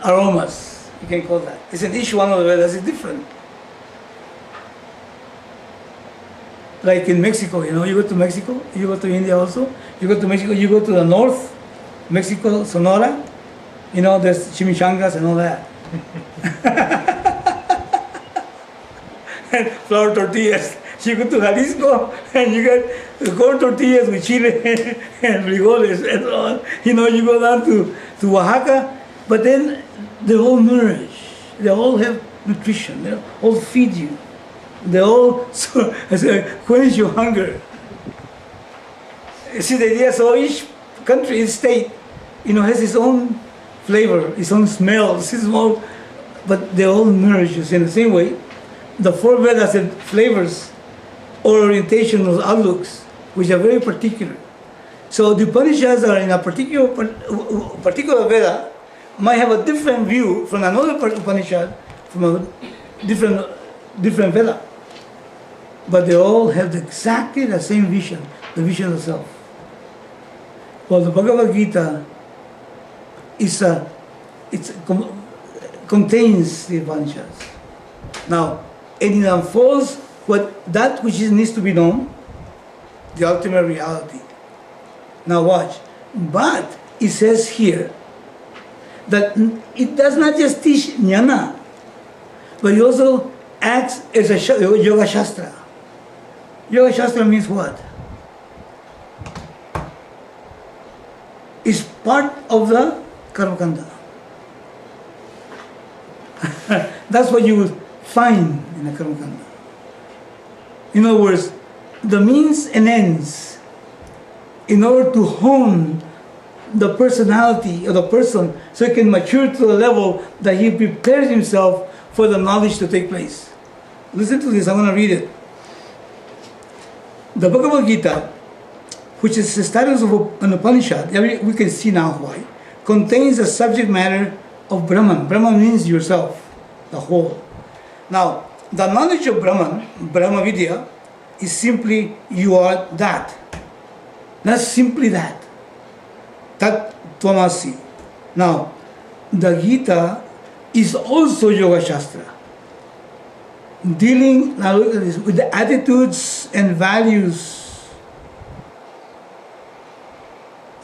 aromas, you can call that. It's in each one of the Vedas is different. Like in Mexico, you go to Mexico, you go to India also, you go to Mexico, you go to the north, Mexico, Sonora, there's chimichangas and all that. And flour tortillas. You go to Jalisco and you get corn tortillas with chile and frijoles and so on. You go down to Oaxaca, but then they all nourish. They all have nutrition. They all feed you. They all quench your hunger. You see the idea? So each country, each state, has its own flavor, its own smell, its own, but they all nourish us in the same way. The four Vedas have flavors or orientation or outlooks, which are very particular. So the Upanishads are in a particular Veda, might have a different view from another Upanishad, from a different Veda. But they all have exactly the same vision, the vision of self. Well, the Bhagavad Gita contains the Upanishads. Now, and it unfolds that which needs to be known, the ultimate reality. Now watch. But it says here that it does not just teach jnana, but it also acts as a yoga shastra. Yoga shastra means what? It's part of the karmakanda. That's what you will find in the karmakanda. In other words, the means and ends in order to hone the personality of the person so he can mature to the level that he prepares himself for the knowledge to take place. Listen to this, I'm going to read it. The Bhagavad Gita, which is the status of an Upanishad, we can see now why, contains the subject matter of Brahman. Brahman means yourself, the whole. Now, the knowledge of Brahman, Brahma Vidya, is simply you are that. That's simply that. Tat Tvamasi. Now, the Gita is also Yoga Shastra, dealing, now look at this, with the attitudes and values.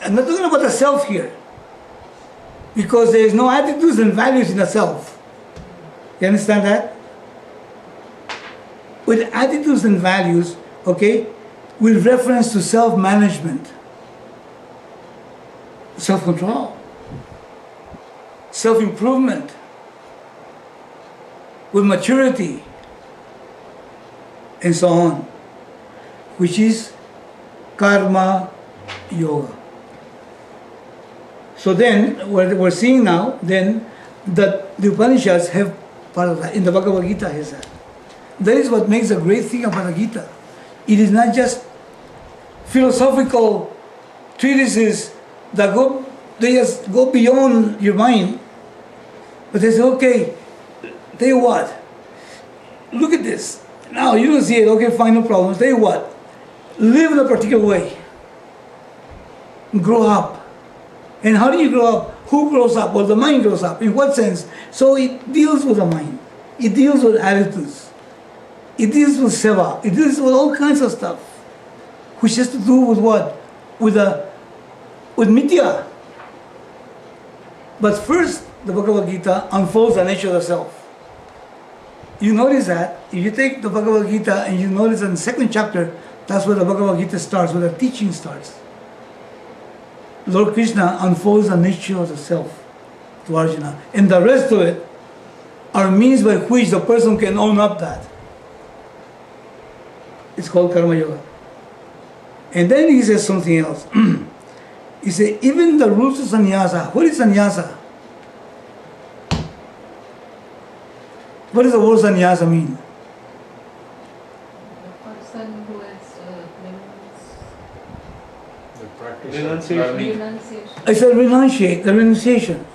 I'm not talking about the self here, because there is no attitudes and values in the self. You understand that? With attitudes and values, okay, with reference to self-management, self-control, self-improvement, with maturity, and so on, which is karma yoga. So then, what we're seeing now, then, that the Upanishads have part of that. In the Bhagavad Gita is that. That is what makes the great thing about the Gita. It is not just philosophical treatises that they just go beyond your mind, but they say, okay, tell you what, look at this. Now you don't see it, okay, fine, no problems. Tell you what, live in a particular way. Grow up. And how do you grow up? Who grows up? Well, the mind grows up. In what sense? So it deals with the mind. It deals with attitudes. It deals with seva. It deals with all kinds of stuff, which has to do with what? With mithya. But first, the Bhagavad Gita unfolds the nature of the self. You notice that if you take the Bhagavad Gita and you notice in the second chapter, that's where the Bhagavad Gita starts, where the teaching starts. Lord Krishna unfolds the nature of the self to Arjuna. And the rest of it are means by which the person can own up that. It's called Karma Yoga. And then he says something else. He says, even the rules of sannyasa. What is sannyasa? What does the word sannyasa mean? The person who has The practice Renunciation. renunciation. I said renunciate, the renunciation.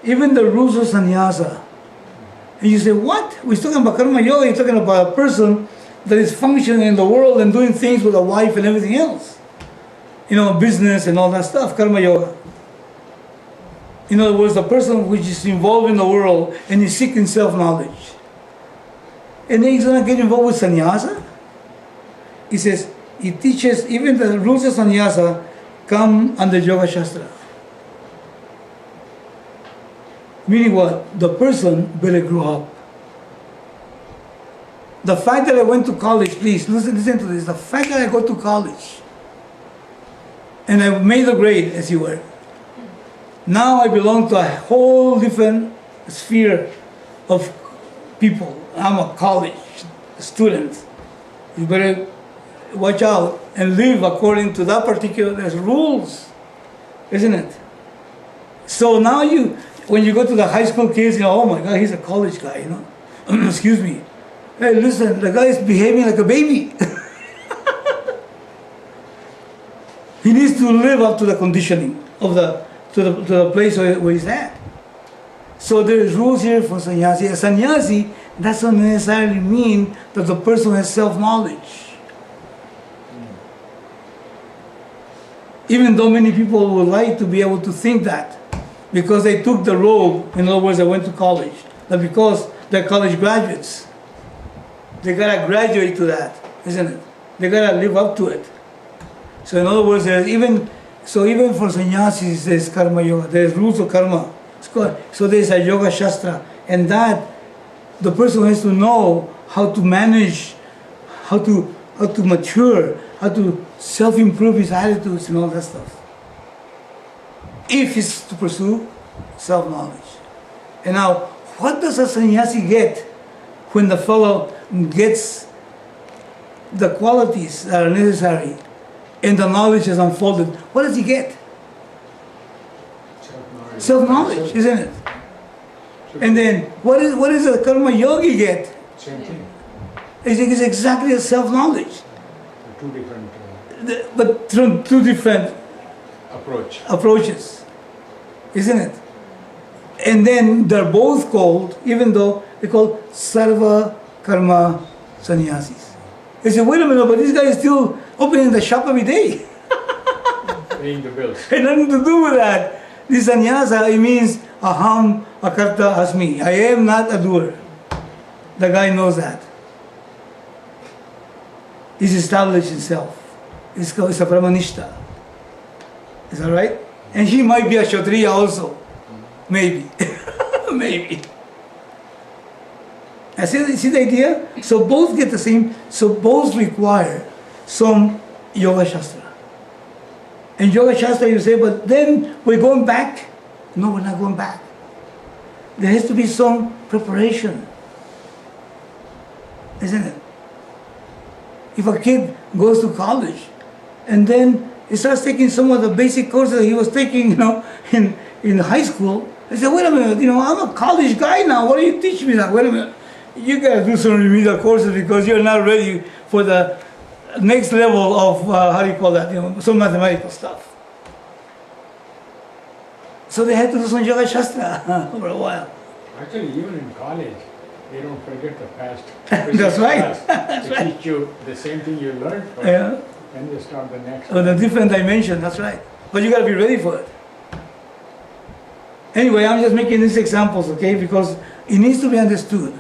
Even the rules of sannyasa. And you say, what? We're talking about karma yoga, you're talking about a person that is functioning in the world and doing things with a wife and everything else. business and all that stuff, karma yoga. In other words, the person which is involved in the world and is seeking self-knowledge. And then he's going to get involved with sannyasa. He says, he teaches, even the rules of sannyasa come under Yoga Shastra. Meaning what? The person better grow up. The fact that I went to college, please, listen to this. The fact that I go to college and I made the grade, as you were, now I belong to a whole different sphere of people. I'm a college student. You better watch out and live according to that particular rules, isn't it? So now when you go to the high school kids, oh my God, he's a college guy, excuse me. Hey, listen, the guy is behaving like a baby. He needs to live up to the conditioning of to the place where he's at. So there is rules here for sannyasi. A sannyasi doesn't necessarily mean that the person has self-knowledge. Even though many people would like to be able to think that, because they took the road, in other words, they went to college, that because they're college graduates, they gotta graduate to that, isn't it? They gotta live up to it. So in other words, even for sannyasis, there's karma yoga, there's rules of karma. So there's a yoga shastra, and that the person has to know how to manage, how to mature, how to self-improve his attitudes and all that stuff. If he's to pursue self-knowledge. And now, what does a sannyasi get when the fellow gets the qualities that are necessary and the knowledge is unfolded? What does he get? Self-knowledge, isn't it? And then, what is a karma yogi get? Same thing. It's exactly a self-knowledge. Two different but through two different approaches, isn't it? And then they're both called, even though they're called sarva karma sannyasis. They say, wait a minute, but this guy is still opening the shop every day. paying the bills. Had nothing to do with that. This sannyasa, it means aham akarta asmi. I am not a doer. The guy knows that. He's established himself. It's a Brahmanishta. Is that right? And he might be a Kshatriya also. Maybe. Maybe. I see the idea? So both get the same, so both require some Yoga Shastra. And Yoga Shastra you say, but then we're going back. No, we're not going back. There has to be some preparation. Isn't it? If a kid goes to college and then he starts taking some of the basic courses that he was taking, in high school, I say, wait a minute, I'm a college guy now. What do you teach me that? Wait a minute. You gotta do some remedial courses because you're not ready for the next level of, how do you call that, some mathematical stuff. So they had to do some Yoga Shastra for a while. Actually, even in college, they don't forget the past. That's right. That's they teach you the same thing you learned first, and they start the next On a different dimension, that's right. But you gotta be ready for it. Anyway, I'm just making these examples, okay, because it needs to be understood.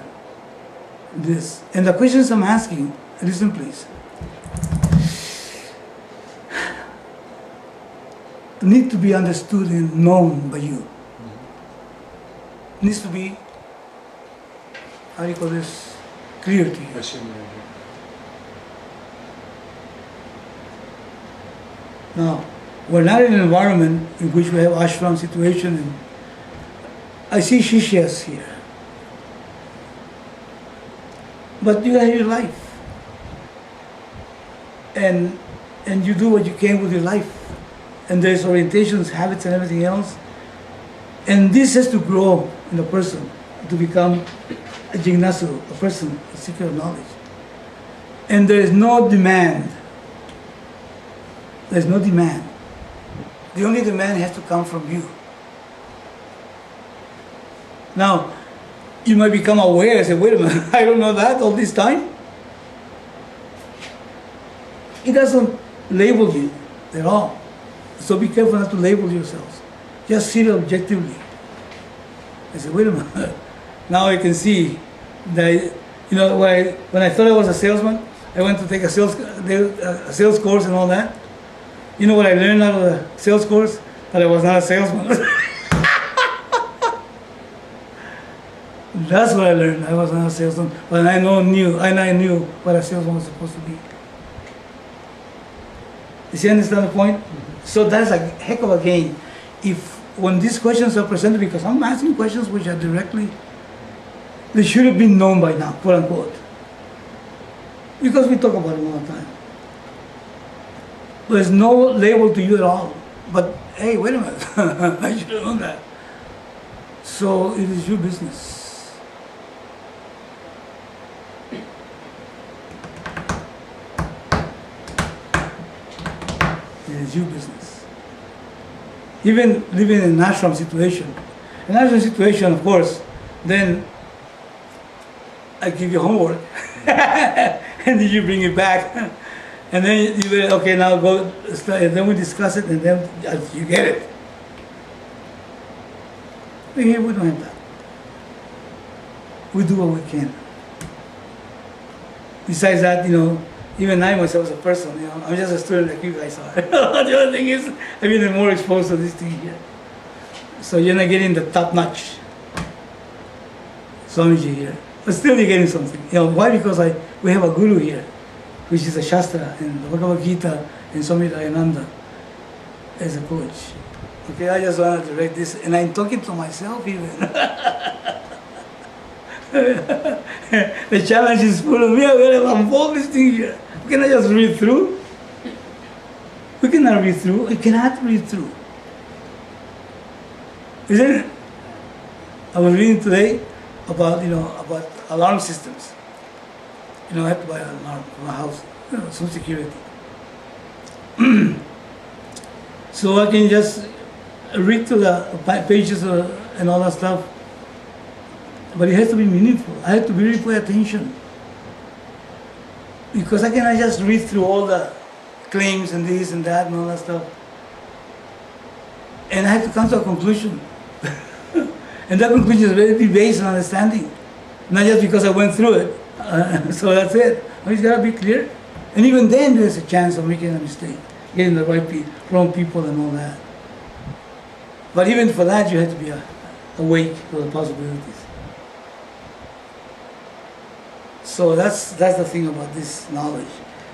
This. And the questions I'm asking, listen please, need to be understood and known by you. Needs to be, how do you call this, clear to you. Now, we're not in an environment in which we have ashram situation, and I see shishyas here. But you have your life. And you do what you can with your life. And there's orientations, habits, and everything else. And this has to grow in the person to become a jignasu, a person, a seeker of knowledge. And there is no demand. There's no demand. The only demand has to come from you. Now, you might become aware and say, wait a minute, I don't know that all this time. It doesn't label you. at all. So be careful not to label yourselves. Just see it objectively. I said, wait a minute. Now I can see that, when I thought I was a salesman, I went to take a sales course and all that. You know what I learned out of the sales course? That I was not a salesman. That's what I learned. I was not a salesman, but I knew what a salesman was supposed to be. You see, understand the point? So that's a heck of a gain. When these questions are presented, because I'm asking questions which are directly, they should have been known by now, quote unquote. Because we talk about it all the time. There's no label to you at all. But hey, wait a minute, I should have known that. So it is your business. It is your business. Even living in an ashram situation. An ashram situation, of course, then I give you homework, and then you bring it back, and then you say, okay, now go, and then we discuss it, and then you get it. But here we don't have that. We do what we can. Besides that, even I myself as a person, I'm just a student like you guys are. The other thing is, I've been more exposed to this thing here. So you're not getting the top notch Swamiji here. But still you're getting something. Why? Because we have a guru here, which is a Shastra and the Bhagavad Gita and Swami Dayananda as a coach. Okay, I just want to direct this, and I'm talking to myself even. The challenge is full of me. I'm going to unfold this thing here. We cannot just read through. We cannot read through. We cannot read through. Isn't it? I was reading today about alarm systems. I have to buy an alarm for my house, some security. So I can just read through the pages and all that stuff. But it has to be meaningful. I have to really pay attention. Because I cannot just read through all the claims and this and that and all that stuff. And I have to come to a conclusion. And that conclusion is very based on understanding. Not just because I went through it. So that's it. It's got to be clear. And even then there's a chance of making a mistake. Getting the wrong people and all that. But even for that you have to be awake to the possibilities. So that's the thing about this knowledge.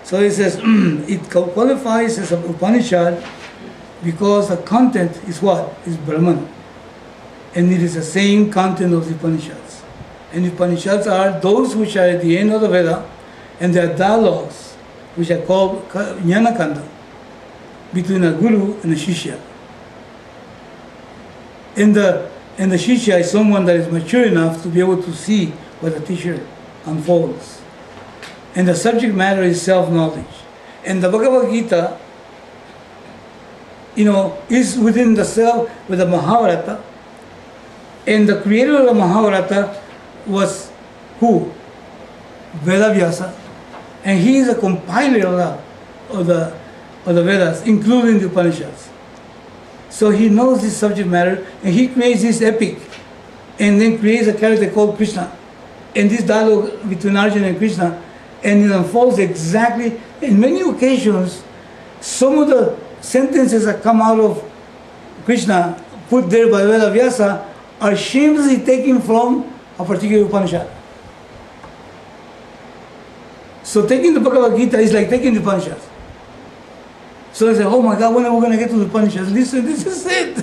So it says, it qualifies as an Upanishad because the content is what? Is Brahman. And it is the same content of the Upanishads. And the Upanishads are those which are at the end of the Veda, and they are dialogues, which are called Jnanakanda, between a guru and a shishya. And the shishya is someone that is mature enough to be able to see what the teacher unfolds. And the subject matter is self-knowledge. And the Bhagavad Gita, is within the self with the Mahabharata. And the creator of the Mahabharata was who? Vedavyasa. And he is a compiler of the Vedas, including the Upanishads. So he knows this subject matter, and he creates this epic, and then creates a character called Krishna. And this dialogue between Arjuna and Krishna, and it unfolds exactly, in many occasions, some of the sentences that come out of Krishna, put there by Vedavyasa, are shamelessly taken from a particular Upanishad. So taking the Bhagavad Gita is like taking the Upanishads. So they say, oh my God, when are we going to get to the Upanishads? Listen, this is it.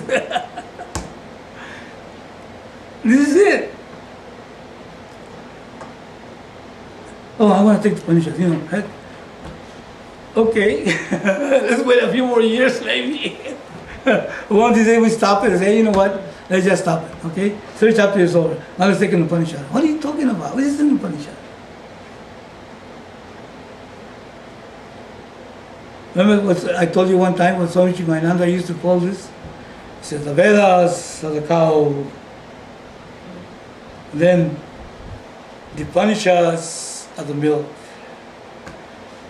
This is it. Oh, I want to take the Upanishads, heck. Okay, let's wait a few more years maybe. One day we stop it and say, you know what, let's just stop it, okay? Third chapter is over. Now let's take an Upanishad. What are you talking about? What is an Upanishad? Remember what I told you one time what Swami Chimananda used to call this? He said, the Vedas are the cow. Then the Upanishads are the milk.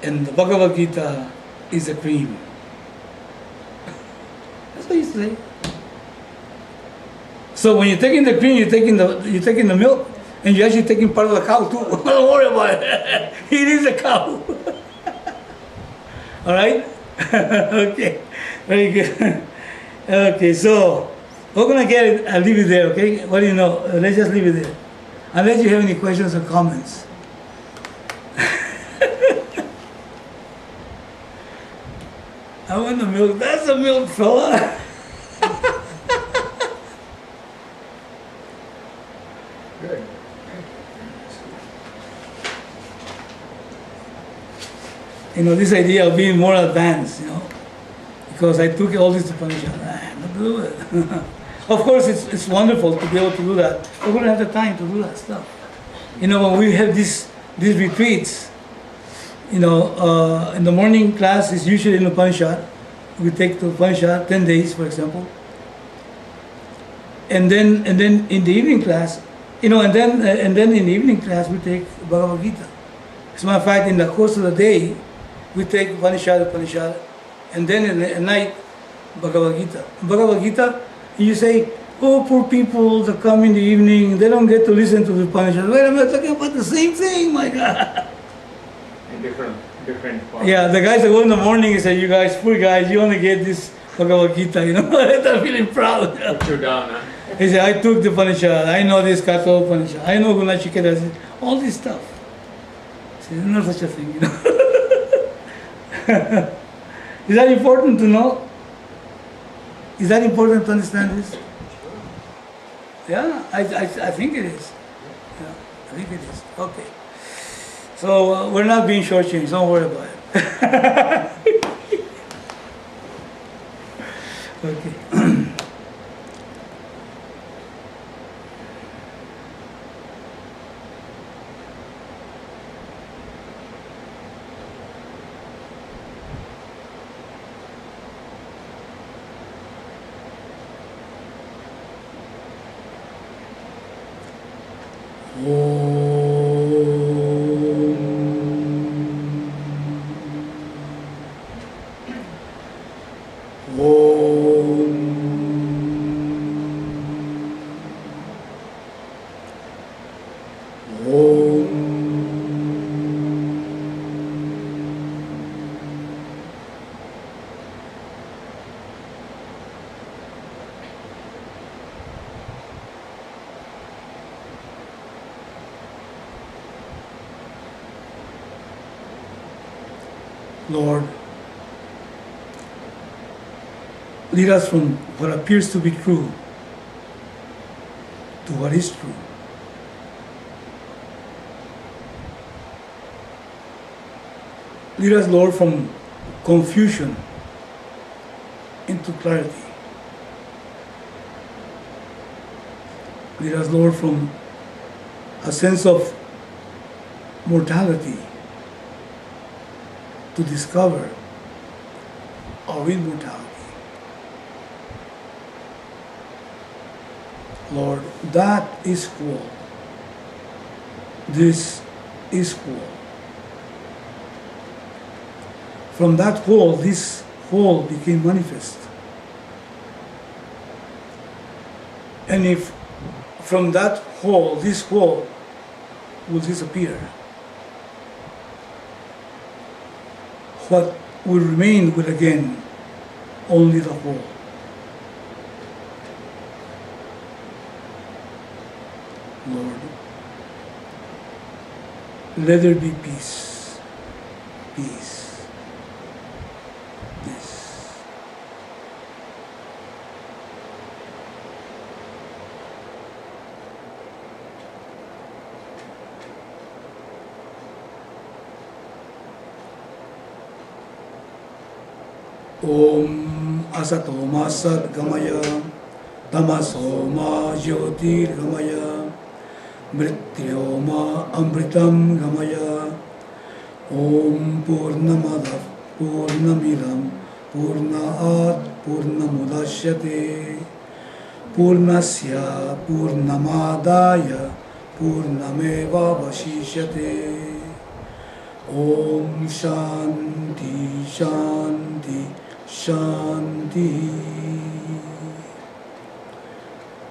And the Bhagavad Gita is the cream. yesterday. So when you're taking the cream, you're taking the milk, and you're actually taking part of the cow too. Don't worry about it. It is a cow. All right. Okay. Very good. Okay. So we're gonna get it. I'll leave it there. Okay. What do you know? Let's just leave it there. Unless you have any questions or comments. I want the milk. That's the milk, fella. Good. You know, this idea of being more advanced, you know, because I took all this to Upanishad. Not to do it. Of course, it's wonderful to be able to do that, but we don't have the time to do that stuff. You know, when we have these retreats, you know, in the morning class is usually in Upanishad. We take the Upanishad 10 days, for example, and then in the evening class, you know, and then in the evening class we take Bhagavad Gita. As a matter of fact, in the course of the day, we take Upanishad, and then at night, Bhagavad Gita. Bhagavad Gita, you say, oh, poor people that come in the evening, they don't get to listen to the Upanishad. Wait a minute, talking about the same thing, my God. In different parts. Yeah, the guys that go in the morning and say, you guys, poor guys, you only get this Bhagavad Gita, you know, they're feeling proud. Put you down, huh? He said, I took the Upanishad, I know this Kato Upanishad, I know Gunachiketa, all this stuff. See, there's no such a thing, you know. Is that important to know? Is that important to understand this? Yeah, I think it is. Yeah, I think it is. Okay. So we're not being shortchanged, don't worry about it. Okay. Lord, lead us from what appears to be true to what is true. Lead us, Lord, from confusion into clarity. Lead us, Lord, from a sense of mortality to discover our immortality. Lord, that is cool. This is cool. From that whole, this whole became manifest. And if from that whole, this whole will disappear, what will remain will again only the whole. Lord, let there be peace, peace, peace. Om Asato Ma Sat Gamaya Tamaso Ma Jyotir Gamaya Mrityo Ma Amritam Gamaya Om Purnamadav Purnamidam Purnaat Purnamudashyate Purnasya Purnamadaya Purnameva Vashishyate Om Shanti Shanti Shanti.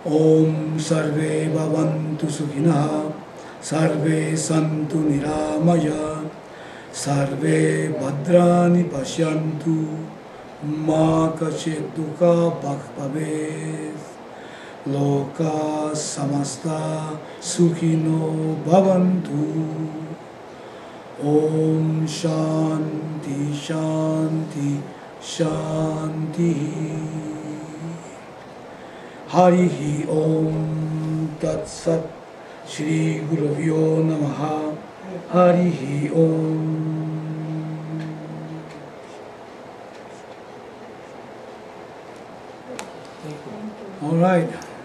Om Sarve Bhavantu Sukhinah, Sarve Santu Niramaya, Sarve Bhadrani Pashyantu, Ma Kachit Dukha Bhakpavet, Loka Samasta Sukhino Bhavantu. Om Shanti Shanti Shanti. Harihi Om Tat Sat Shri Guravyo Namaha. Harihi Om. All right.